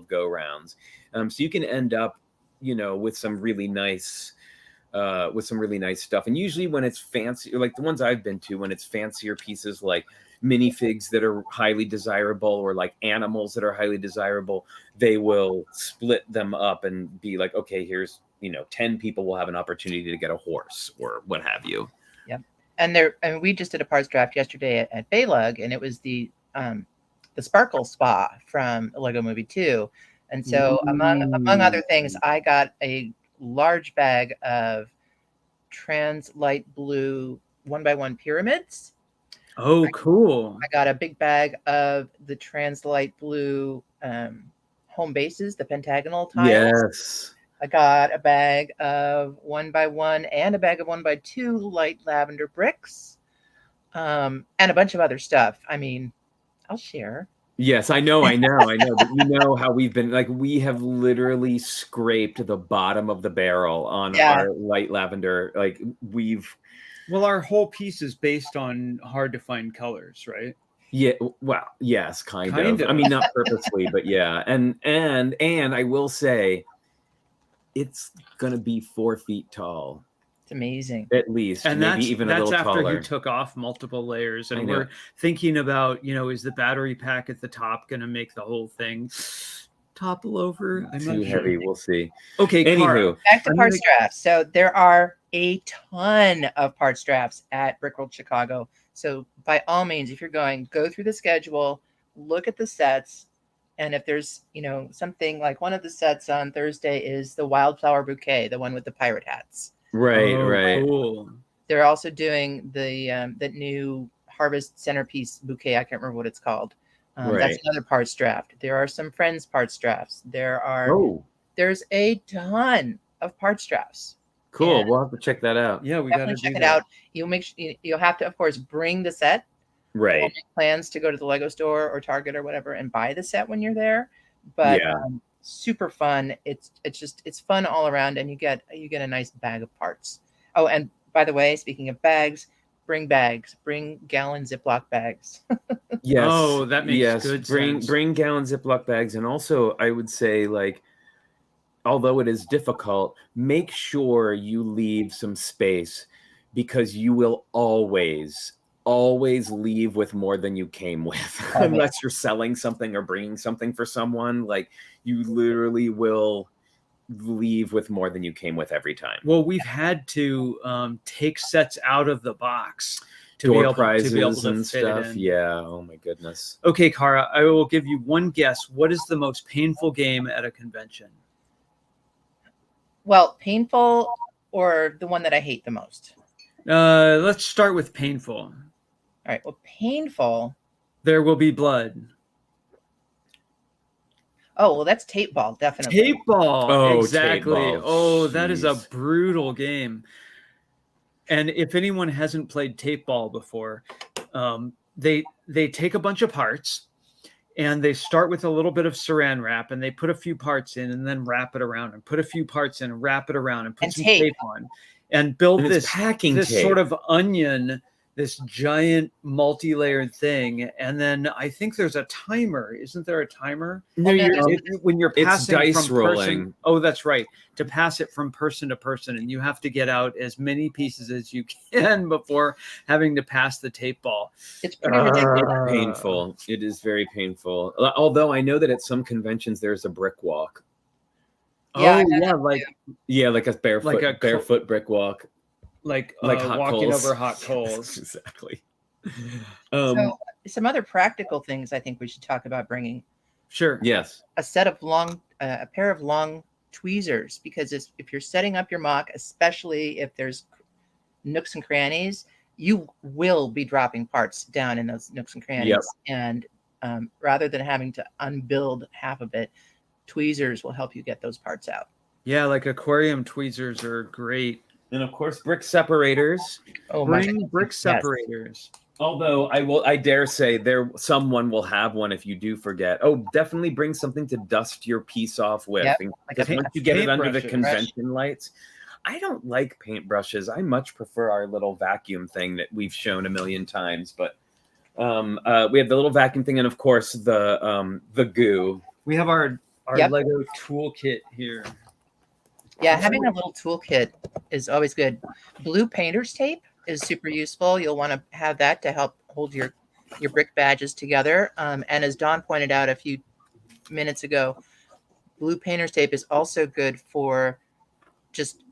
go rounds, so you can end up with some really nice stuff. And usually when it's fancy, like the ones I've been to, when it's fancier pieces like minifigs that are highly desirable, or like animals that are highly desirable, they will split them up and be like, okay, here's 10 people will have an opportunity to get a horse or what have you. Yep. And we just did a parts draft yesterday at Baylug, and it was the Sparkle Spa from Lego Movie 2. And so among other things, I got a large bag of trans light blue 1x1 pyramids. Oh, cool. I got a big bag of the trans light blue home bases, the pentagonal tiles. Yes. I got a bag of 1x1 and a bag of 1x2 light lavender bricks, and a bunch of other stuff. I mean, I'll share. Yes, I know. But how we've been, like, we have literally scraped the bottom of the barrel on our light lavender. Like, our whole piece is based on hard to find colors, right? Yeah. Well, yes, kind of. I mean, not purposely, but yeah. And I will say, it's gonna be 4 feet tall. It's amazing. At least, and maybe even a little taller. That's after you took off multiple layers, and we're thinking about, is the battery pack at the top going to make the whole thing topple over? I'm too heavy. We'll see. Okay, anywho, back to parts drafts. So there are a ton of parts drafts at Brickworld Chicago. So by all means, if you're going, go through the schedule, look at the sets, and if there's something like one of the sets on Thursday is the wildflower bouquet, the one with the pirate hats. Right. Cool. They're also doing the new harvest centerpiece bouquet. I can't remember what it's called. That's another parts draft. There are some friends parts drafts. There's a ton of parts drafts. Cool. We'll have to check that out. Yeah, we got to check it out. You'll have to, of course, bring the set. Right. Make plans to go to the Lego store or Target or whatever and buy the set when you're there. But super fun. It's fun all around, and you get a nice bag of parts. Oh, and by the way, speaking of bags, bring gallon Ziploc bags. Yes. Oh, that makes good sense. Bring gallon Ziploc bags, and also I would say, like, although it is difficult, make sure you leave some space, because you will always leave with more than you came with. Unless you're selling something or bringing something for someone, like, you literally will leave with more than you came with every time. Well, we've had to take sets out of the box to Door be able prizes to and fit stuff. it in. Yeah. Oh my goodness. Okay, Cara, I will give you one guess. What is the most painful game at a convention? Well, painful, or the one that I hate the most? Let's start with painful. All right. Well, painful. There will be blood. Oh, well, that's tape ball, definitely. Tape ball. Oh, exactly. tape ball. Oh, that is a brutal game. And if anyone hasn't played tape ball before, they take a bunch of parts, and they start with a little bit of saran wrap, and they put a few parts in, and then wrap it around, and put a few parts in, and wrap it around, and put some tape on, and build this packing this tape. sort of onion this giant multi-layered thing, and then I think there's a timer. Isn't there a timer? No, When you're it's passing dice from rolling. person, oh, that's right. To pass it from person to person, and you have to get out as many pieces as you can before having to pass the tape ball. It's pretty ridiculous. It's painful. It is very painful. Although I know that at some conventions there's a brick walk. Yeah, Oh yeah, like a barefoot brick walk. like hot walking coals. over hot coals. Exactly. So some other practical things I think we should talk about bringing. Sure. Yes. A pair of long tweezers, because if you're setting up your mock, especially if there's nooks and crannies, you will be dropping parts down in those nooks and crannies. Yep. And rather than having to unbuild half of it, tweezers will help you get those parts out. Yeah, like aquarium tweezers are great. And of course, brick separators. Oh my Bring goodness, brick yes. separators. Although I dare say someone will have one if you do forget. Oh, definitely bring something to dust your piece off with. Yep, Because like a once you get it under the paintbrushes. convention lights, I don't like paintbrushes. I much prefer our little vacuum thing that we've shown a million times. But we have the little vacuum thing, and of course the goo. We have our Yep. Lego toolkit here. Yeah, having a little toolkit is always good. Blue painter's tape is super useful. You'll want to have that to help hold your brick badges together. And as Dawn pointed out a few minutes ago, blue painter's tape is also good for just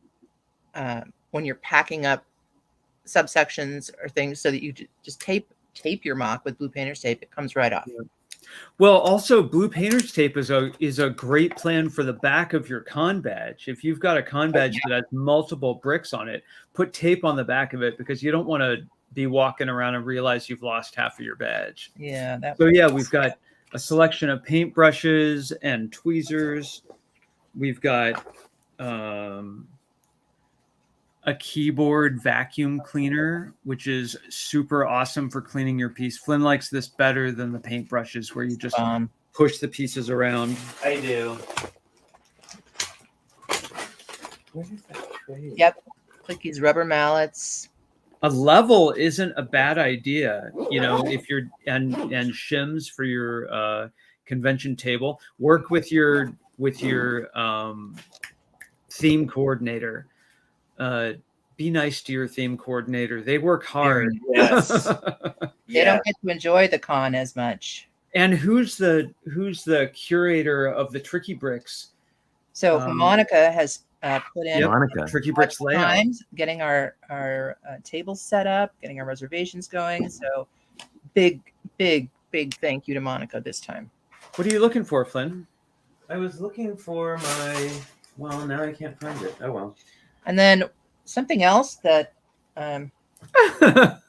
when you're packing up subsections or things, so that you just tape your mock with blue painter's tape. It comes right off. Yeah. Well, also blue painter's tape is a great plan for the back of your con badge. If you've got a con badge that has multiple bricks on it, put tape on the back of it, because you don't want to be walking around and realize you've lost half of your badge. Yeah. So yeah, we've got a selection of paintbrushes and tweezers. We've got a keyboard vacuum cleaner, which is super awesome for cleaning your piece. Flynn likes this better than the paintbrushes, where you just push the pieces around. I do. Where is that tray? Yep. Clickies, rubber mallets. A level isn't a bad idea, if you're and shims for your convention table. Work with your theme coordinator. Be nice to your theme coordinator. They work hard. Yes. They don't get to enjoy the con as much. And who's the curator of the Tricky Bricks? So Monica has put in Monica. Tricky Bricks layout. times getting our tables set up, getting our reservations going. So big thank you to Monica this time. What are you looking for, Flynn? I was looking for well, now I can't find it. Oh well. And then something else that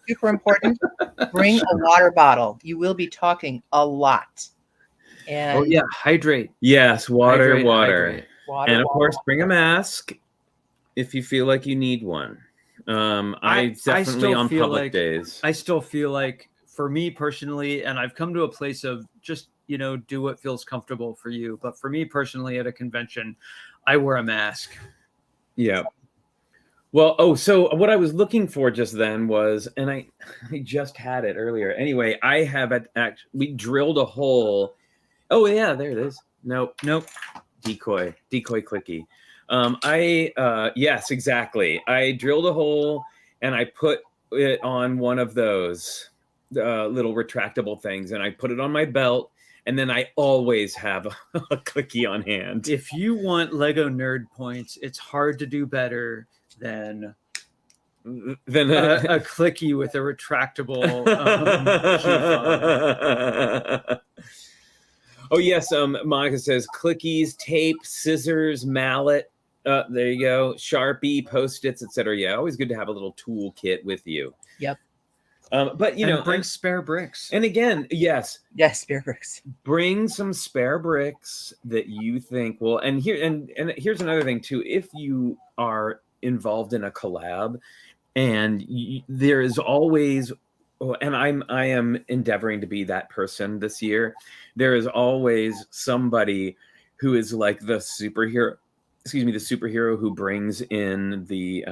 super important, bring a water bottle. You will be talking a lot. And Oh yeah, hydrate. Yes, water. Hydrate. And of course, bring a mask if you feel like you need one. I definitely still on feel public like- days. I still feel like, for me personally, and I've come to a place of just, do what feels comfortable for you. But for me personally, at a convention, I wear a mask. Yeah. Well, so what I was looking for just then was, and I just had it earlier. Anyway, I have we drilled a hole. Oh yeah, there it is. Nope. Decoy clicky. Yes, exactly. I drilled a hole and I put it on one of those little retractable things, and I put it on my belt. And then I always have a clicky on hand. If you want Lego nerd points, it's hard to do better than a clicky with a retractable Oh yes, Monica says clickies, tape, scissors, mallet. There you go, Sharpie, Post-its, etc. Yeah, always good to have a little tool kit with you. Yep. But bring spare bricks. And again, yes, spare bricks. Bring some spare bricks that you think will. And here's another thing too. If you are involved in a collab, and there is always, and I am endeavoring to be that person this year. There is always somebody who is like the superhero who brings in the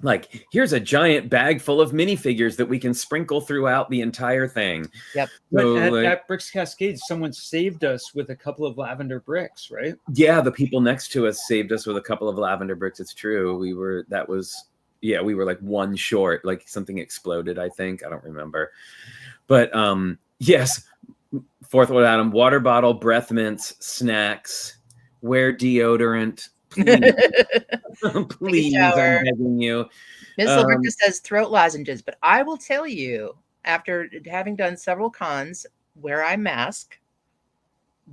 like, here's a giant bag full of minifigures that we can sprinkle throughout the entire thing. Yep. So, But like, at Bricks Cascades, someone saved us with a couple of lavender bricks, right? yeah, the people next to us saved us with a couple of lavender bricks. It's true. We were like one short, like something exploded, I think. I don't remember. But yes, fourth one, Adam, water bottle, breath mints, snacks, wear deodorant. Please, please, I'm begging you. Ms. Laverca says throat lozenges, but I will tell you, after having done several cons where I mask,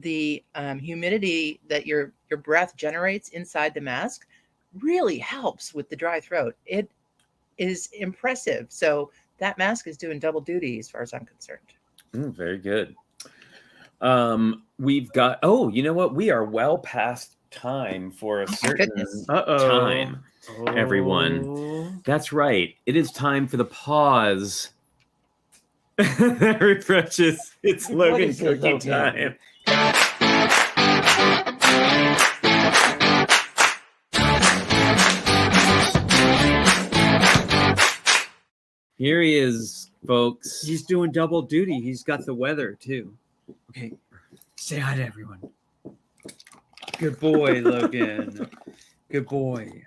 the humidity that your breath generates inside the mask really helps with the dry throat. It is impressive. So that mask is doing double duty as far as I'm concerned. Very good. We've got, you know what? We are well past time for a certain time, everyone. That's right. It is time for the pause. That refreshes. It's Logan cookie time. Here he is, folks. He's doing double duty. He's got the weather too. Okay, say hi to everyone. Good boy, Logan. Good boy.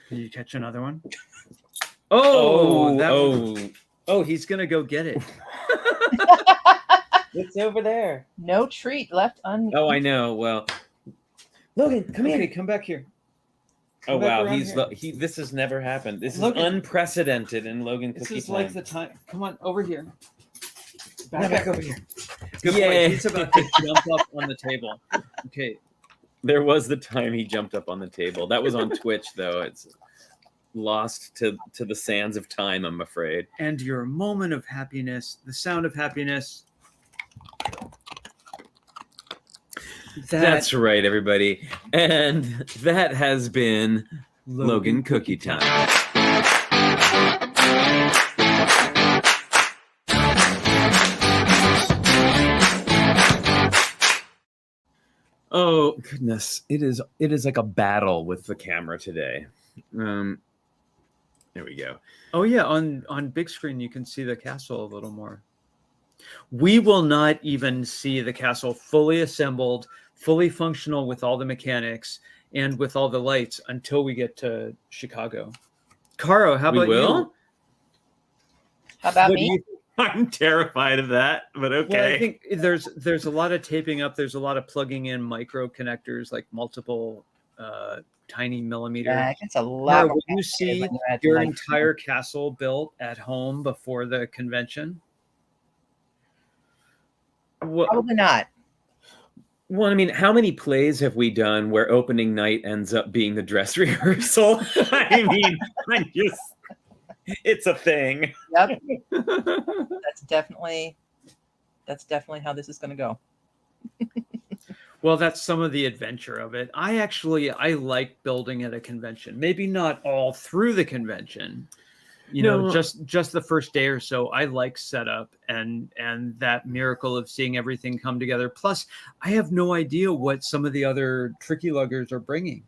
Can you catch another one? Oh, he's gonna go get it. It's over there. No treat left Oh, I know. Well, Logan, come here. Come back here. Oh wow, this has never happened. This is unprecedented in Logan Cookie This is time. like the time. Come on, over here. Back over here. Good Yeah. boy. He's about to jump up on the table. Okay. There was the time he jumped up on the table. That was on Twitch, though. It's lost to the sands of time, I'm afraid. And your moment of happiness, the sound of happiness. That's right, everybody. And that has been Logan Cookie Time. Oh goodness, it is like a battle with the camera today. There we go. Oh yeah, on big screen you can see the castle a little more. We will not even see the castle fully assembled, fully functional with all the mechanics and with all the lights until we get to Chicago. Caro, how about you? How about me? I'm terrified of that, but okay. Well, I think there's a lot of taping up. There's a lot of plugging in micro connectors, like multiple tiny millimeter. Yeah, it's a lot. Will you see your entire castle built at home before the convention? Probably not. Well, I mean, how many plays have we done where opening night ends up being the dress rehearsal? I mean, it's a thing. Yep. That's definitely how this is going to go. Well, that's some of the adventure of it. I like building at a convention. Maybe not all through the convention. You know, just the first day or so. I like setup and that miracle of seeing everything come together. Plus, I have no idea what some of the other tricky luggers are bringing.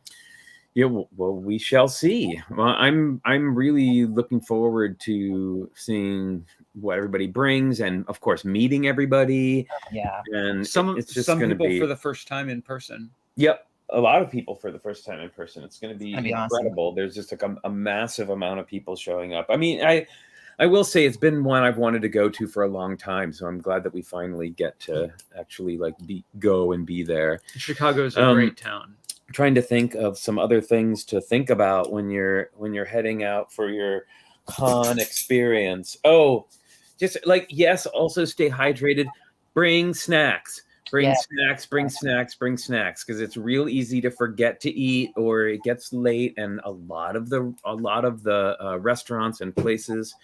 Yeah, well, we shall see. Well, I'm really looking forward to seeing what everybody brings, and of course, meeting everybody. Yeah, and some people be for the first time in person. Yep, a lot of people for the first time in person. It's going to be incredible. Awesome. There's just like a massive amount of people showing up. I mean, I will say it's been one I've wanted to go to for a long time, so I'm glad that we finally get to actually go and be there. Chicago's a great town. Trying to think of some other things to think about when you're heading out for your con experience. Oh, just also stay hydrated. Bring snacks. Bring snacks, because it's real easy to forget to eat, or it gets late, and a lot of the restaurants and places.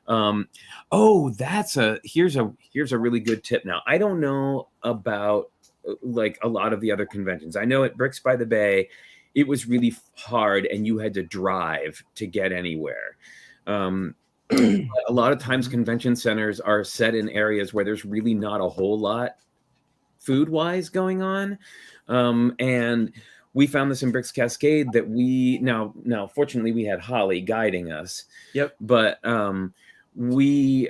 Here's a really good tip. Now, I don't know about like a lot of the other conventions. I know at Bricks by the Bay, it was really hard and you had to drive to get anywhere. A lot of times convention centers are set in areas where there's really not a whole lot food-wise going on. And we found this in Bricks Cascade that we now fortunately we had Holly guiding us. Yep. But we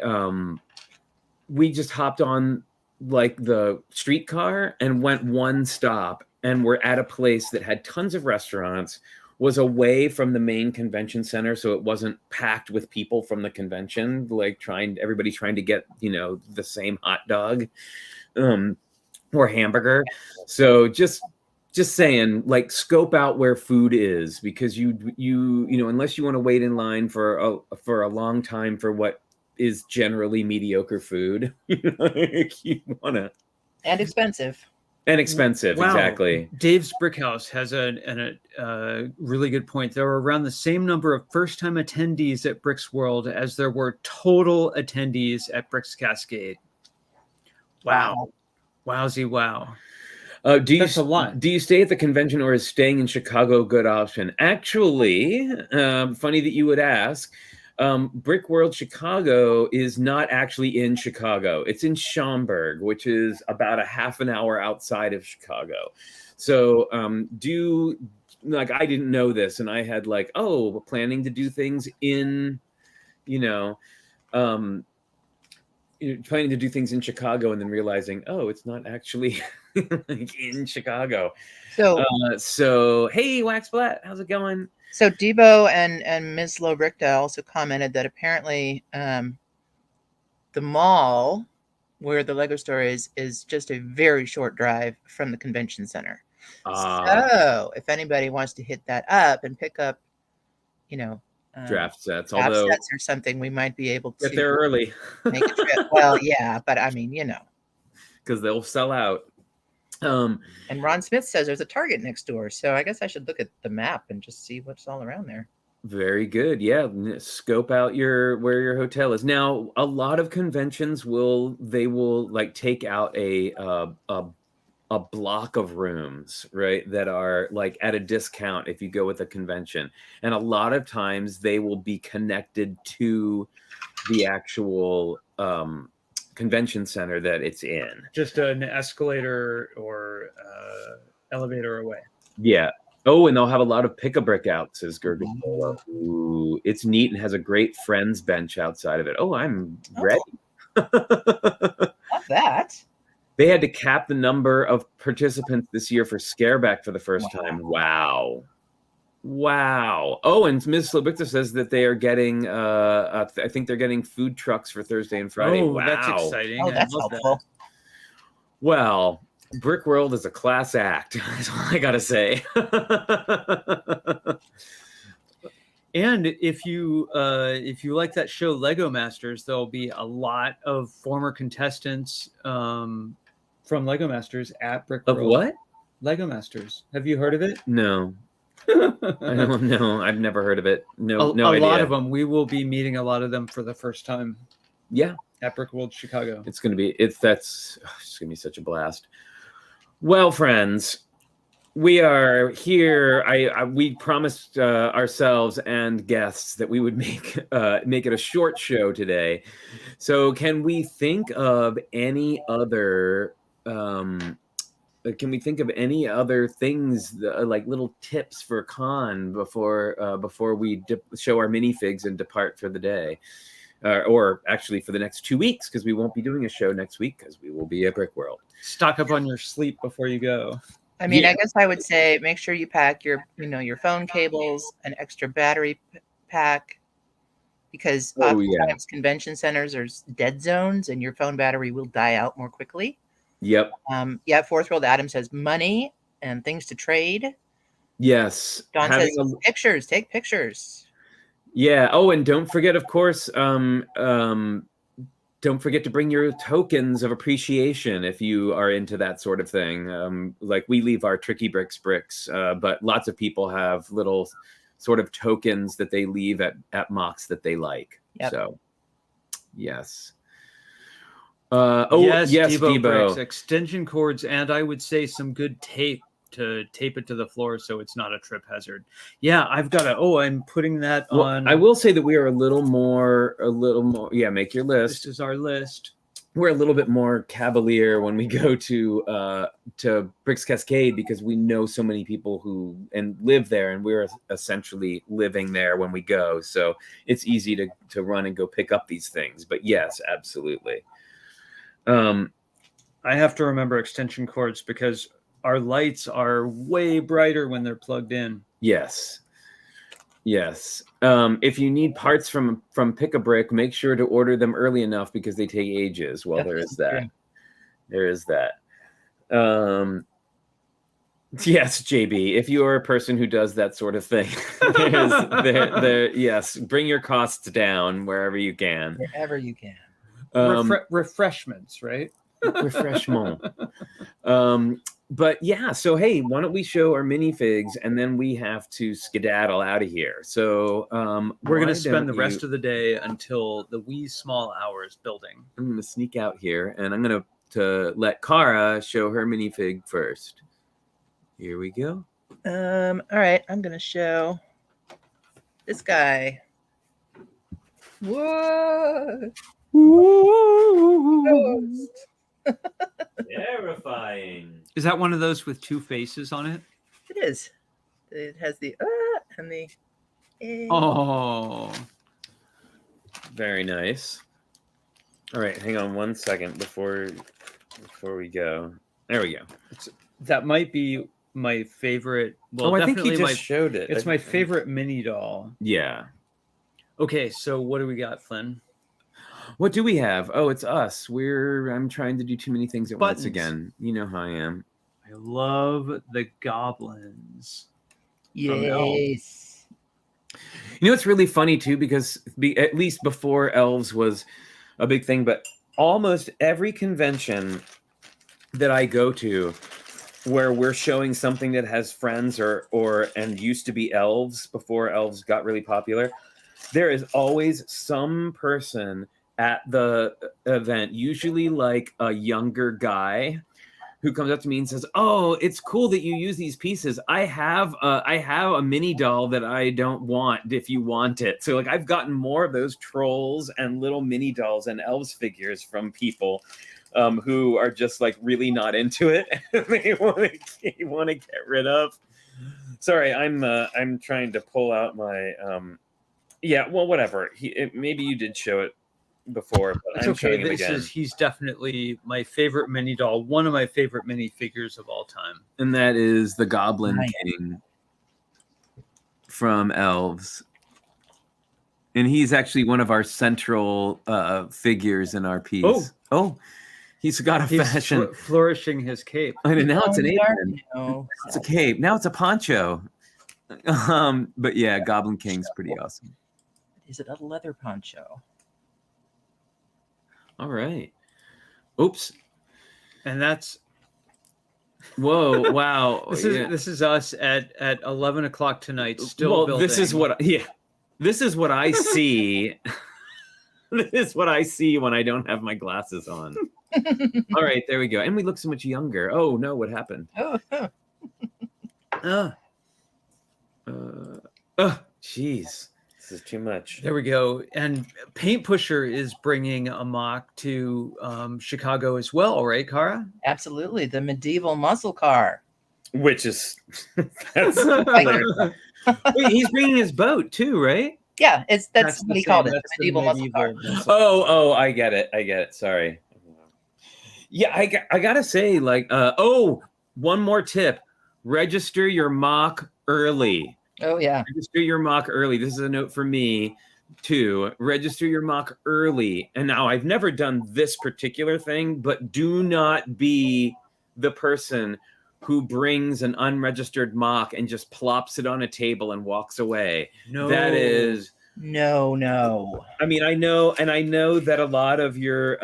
just hopped on like the streetcar and went one stop, and we're at a place that had tons of restaurants, was away from the main convention center, so it wasn't packed with people from the convention, like everybody trying to get, you know, the same hot dog or hamburger. So just saying, like, scope out where food is, because you know, unless you want to wait in line for a long time for what is generally mediocre food, you want to. And expensive. And expensive, Wow. exactly. Dave's Brickhouse has a really good point. There were around the same number of first-time attendees at Brickworld as there were total attendees at Bricks Cascade. Wow. Wowzy wow. That's a lot. Do you stay at the convention, or is staying in Chicago a good option? Actually, funny that you would ask. Brickworld Chicago is not actually in Chicago. It's in Schaumburg, which is about a half an hour outside of Chicago. So I didn't know this, and I had like, planning to do things in, planning to do things in Chicago, and then realizing, it's not actually like in Chicago. So hey, Waxblatt, how's it going? So Debo and Ms. Lobrickta also commented that apparently the mall where the Lego store is just a very short drive from the convention center. So if anybody wants to hit that up and pick up, draft sets, sets or something, we might be able to get there early. Make a trip. Well, yeah, but I mean, because they'll sell out. And Ron Smith says there's a Target next door, so I guess I should look at the map and just see what's all around there. Very good. Yeah, scope out where your hotel is. Now, a lot of conventions will like take out a block of rooms, right, that are like at a discount if you go with a convention, and a lot of times they will be connected to the actual convention center that it's in, just an escalator or elevator away. Yeah. And they'll have a lot of pick-a-brick out, says Gurgle. Ooh, it's neat and has a great friends bench outside of it. I'm ready. Love that. They had to cap the number of participants this year for Scareback for the first time. Wow. And Ms. Slobicta says that they are getting, I think they're getting food trucks for Thursday and Friday. Wow. That's exciting. That's helpful. Well, Brickworld is a class act. That's all I got to say. And if you like that show Lego Masters, there'll be a lot of former contestants from Lego Masters at Brickworld. Of what? Lego Masters. Have you heard of it? No. I don't know. I've never heard of it. No idea. A lot of them. We will be meeting a lot of them for the first time. Yeah. At Brickworld Chicago. It's going to be such a blast. Well, friends, we are here. We promised ourselves and guests that we would make it a short show today. So can we think of any other things like little tips for con before we show our minifigs and depart for the day, or actually for the next 2 weeks, because we won't be doing a show next week because we will be at Brickworld. Stock up on your sleep before you go. I mean, I guess I would say make sure you pack your phone cables, an extra battery pack, because oftentimes convention centers are dead zones and your phone battery will die out more quickly. Yep. Fourth World Adam says money and things to trade. Yes. Don says pictures. Take pictures. Yeah. And don't forget, of course, don't forget to bring your tokens of appreciation if you are into that sort of thing. Like we leave our Tricky Bricks, but lots of people have little sort of tokens that they leave at mocks that they like. Yep. So, yes. Yes, Debo. Bricks, extension cords, and I would say some good tape to tape it to the floor so it's not a trip hazard. Yeah, I've got I'm putting that on. I will say that we are a little more. Yeah, make your list. This is our list. we're a little bit more cavalier when we go to Bricks Cascade because we know so many people who live there, and we're essentially living there when we go. So it's easy to run and go pick up these things. But yes, absolutely. I have to remember extension cords because our lights are way brighter when they're plugged in. Yes. Yes. If you need parts from Pick a Brick, make sure to order them early enough because they take ages. Well, there is that. There is that. Yes, JB, if you are a person who does that sort of thing, yes, bring your costs down wherever you can. Wherever you can. Refreshments, right? Refreshment. But yeah, so hey, why don't we show our minifigs and then we have to skedaddle out of here. So we're going to spend the rest of the day until the wee small hours building. I'm going to sneak out here and I'm going to let Kara show her minifig first. Here we go. All right, I'm going to show this guy. Whoa. Ooh. Terrifying. Is that one of those with two faces on it? It is. It has the and the Oh. Very nice. All right, hang on 1 second before we go. There we go. That might be my favorite. Well, I think he definitely just showed it. It's my favorite mini doll. Yeah. Okay, so what do we got, Flynn? What do we have? Oh, it's us. I'm trying to do too many things at once Buttons. again. You know how I am. I love the goblins. yes. You know, it's really funny too, because at least before elves was a big thing, but almost every convention that I go to where we're showing something that has friends and used to be elves before elves got really popular, there is always some person at the event, usually like a younger guy, who comes up to me and says, "Oh, it's cool that you use these pieces. I have a mini doll that I don't want if you want it." So like I've gotten more of those trolls and little mini dolls and elves figures from people who are just like really not into it and they want to get rid of. Sorry, I'm trying to pull out my yeah, well, whatever. Maybe you did show it before, but It's I'm okay. showing him again. He's definitely my favorite mini doll, one of my favorite mini figures of all time. And that is the Goblin Nice. King from Elves. And he's actually one of our central figures in our piece. Oh, he's got a He's fashion. flourishing his cape. I mean, now it's an Oh, apron. no. It's a cape. Now it's a poncho. But yeah, Goblin King's pretty awesome. Is it a leather poncho? All right. Oops. And that's Whoa! Wow. this is us at 11 o'clock tonight, still building. This is what I see. This is what I see when I don't have my glasses on. All right, there we go. And we look so much younger. Oh no, what happened? Jeez. This is too much. There we go. And Paint Pusher is bringing a mock to Chicago as well, right, Kara? Absolutely. The medieval muscle car. Which is that's hilarious. Wait, he's bringing his boat too, right? Yeah, that's what he called it. The That's the medieval muscle car. Oh, I get it. Sorry. Yeah, I gotta say, like, one more tip: register your mock early. Oh yeah. Register your mock early. This is a note for me too. Register your mock early. And now I've never done this particular thing, but do not be the person who brings an unregistered mock and just plops it on a table and walks away. No. That is No. I mean, I know that a lot of your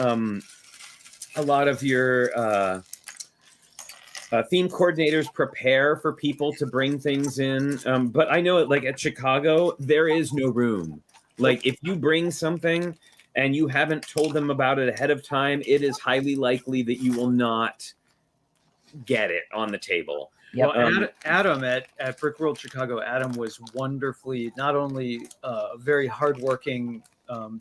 theme coordinators prepare for people to bring things in, but I know like at Chicago there is no room. Like if you bring something and you haven't told them about it ahead of time, it is highly likely that you will not get it on the table. Yep. Well, Adam at Brickworld Chicago, Adam was wonderfully, not only a very hardworking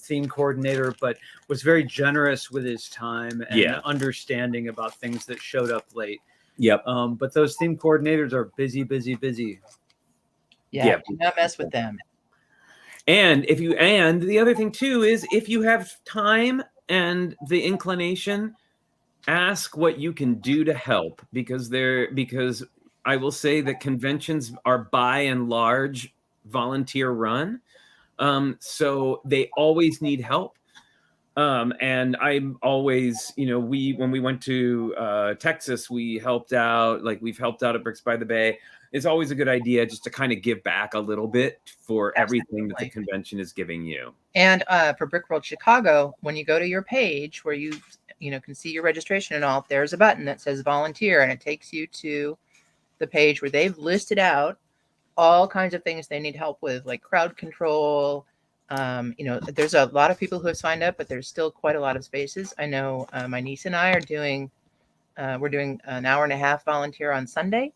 theme coordinator, but was very generous with his time and Yeah. understanding about things that showed up late. Yep. But those theme coordinators are busy. Yeah, Yeah. do not mess with them. And the other thing too is if you have time and the inclination, ask what you can do to help, because I will say that conventions are by and large volunteer run. So they always need help. And I'm always, when we went to Texas, we helped out, like we've helped out at Bricks by the Bay. It's always a good idea just to kind of give back a little bit for everything that the convention is giving you. And for Brickworld Chicago, when you go to your page where you can see your registration and all, there's a button that says volunteer, and it takes you to the page where they've listed out all kinds of things they need help with, like crowd control. There's a lot of people who have signed up, but there's still quite a lot of spaces. I know my niece and I are doing an hour and a half volunteer on Sunday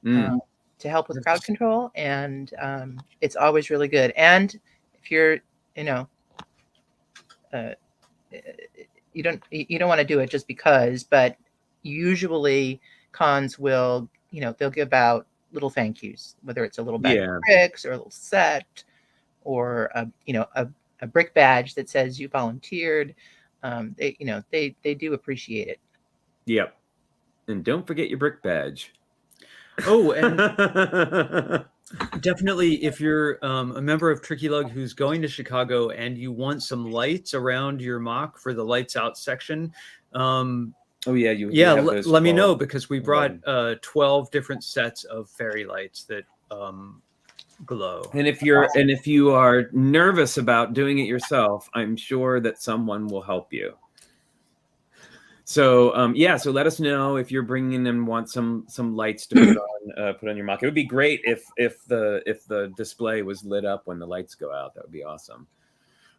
to help with crowd control, and it's always really good. And if you're, you don't want to do it just because, but usually cons will, they'll give out little thank yous, whether it's a little bag of bricks or a little set, or a brick badge that says you volunteered. They do appreciate it. Yep. And don't forget your brick badge. Oh, and definitely, if you're a member of Tricky Lug who's going to Chicago and you want some lights around your mock for the lights out section, let me know, because we brought 12 different sets of fairy lights that glow. And if you are nervous about doing it yourself, I'm sure that someone will help you. So so let us know if you're bringing and want some lights to put on your mock. It would be great if the display was lit up when the lights go out. That would be awesome.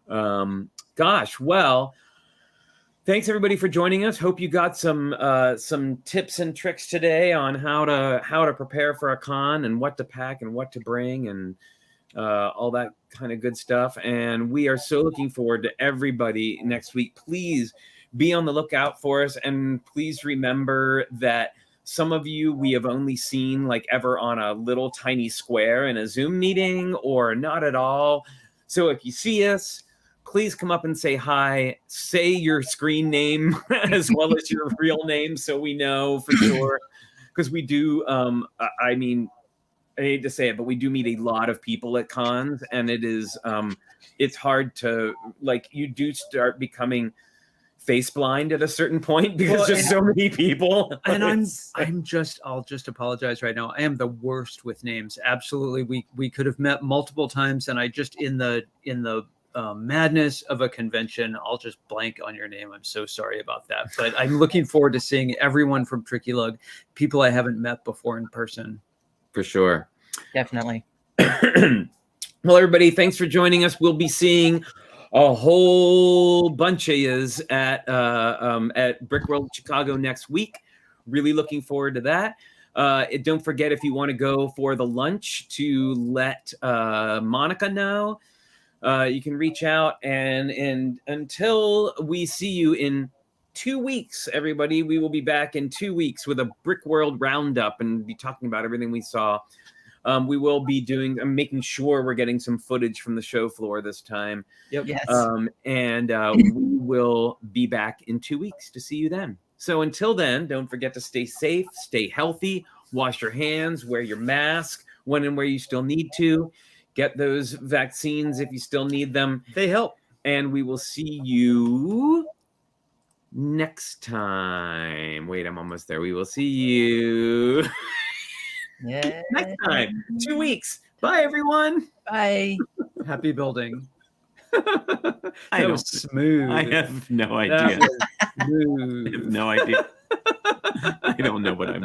Well, thanks everybody for joining us. Hope you got some tips and tricks today on how to prepare for a con and what to pack and what to bring and all that kind of good stuff. And we are so looking forward to everybody next week. Please be on the lookout for us, and please remember that some of you we have only seen like ever on a little tiny square in a Zoom meeting or not at all. So if you see us, please come up and say hi. Say your screen name as well as your real name, so we know for sure. Because we do, I hate to say it, but we do meet a lot of people at cons, and it is, it's hard to, you do start becoming face blind at a certain point because there's so many people. And I'll just apologize right now. I am the worst with names. Absolutely. We could have met multiple times, and I just in the madness of a convention, I'll just blank on your name. I'm so sorry about that. But I'm looking forward to seeing everyone from Tricky Lug, people I haven't met before in person. For sure. Definitely. Well, everybody, thanks for joining us. We'll be seeing a whole bunch of yous at Brickworld Chicago next week. Really looking forward to that. Don't forget, if you want to go for the lunch, to let Monica know. You can reach out, and until we see you in 2 weeks, everybody, we will be back in 2 weeks with a Brickworld roundup and be talking about everything we saw. We will be I'm making sure we're getting some footage from the show floor this time. Yep. Yes. We will be back in 2 weeks to see you then. So until then, don't forget to stay safe, stay healthy, wash your hands, wear your mask when and where you still need to. Get those vaccines if you still need them. They help. And we will see you next time. Wait, I'm almost there. We will see you next time. 2 weeks. Bye, everyone. Bye. Happy building. That was smooth. I have no idea. That was smooth. I have no idea. I don't know what I'm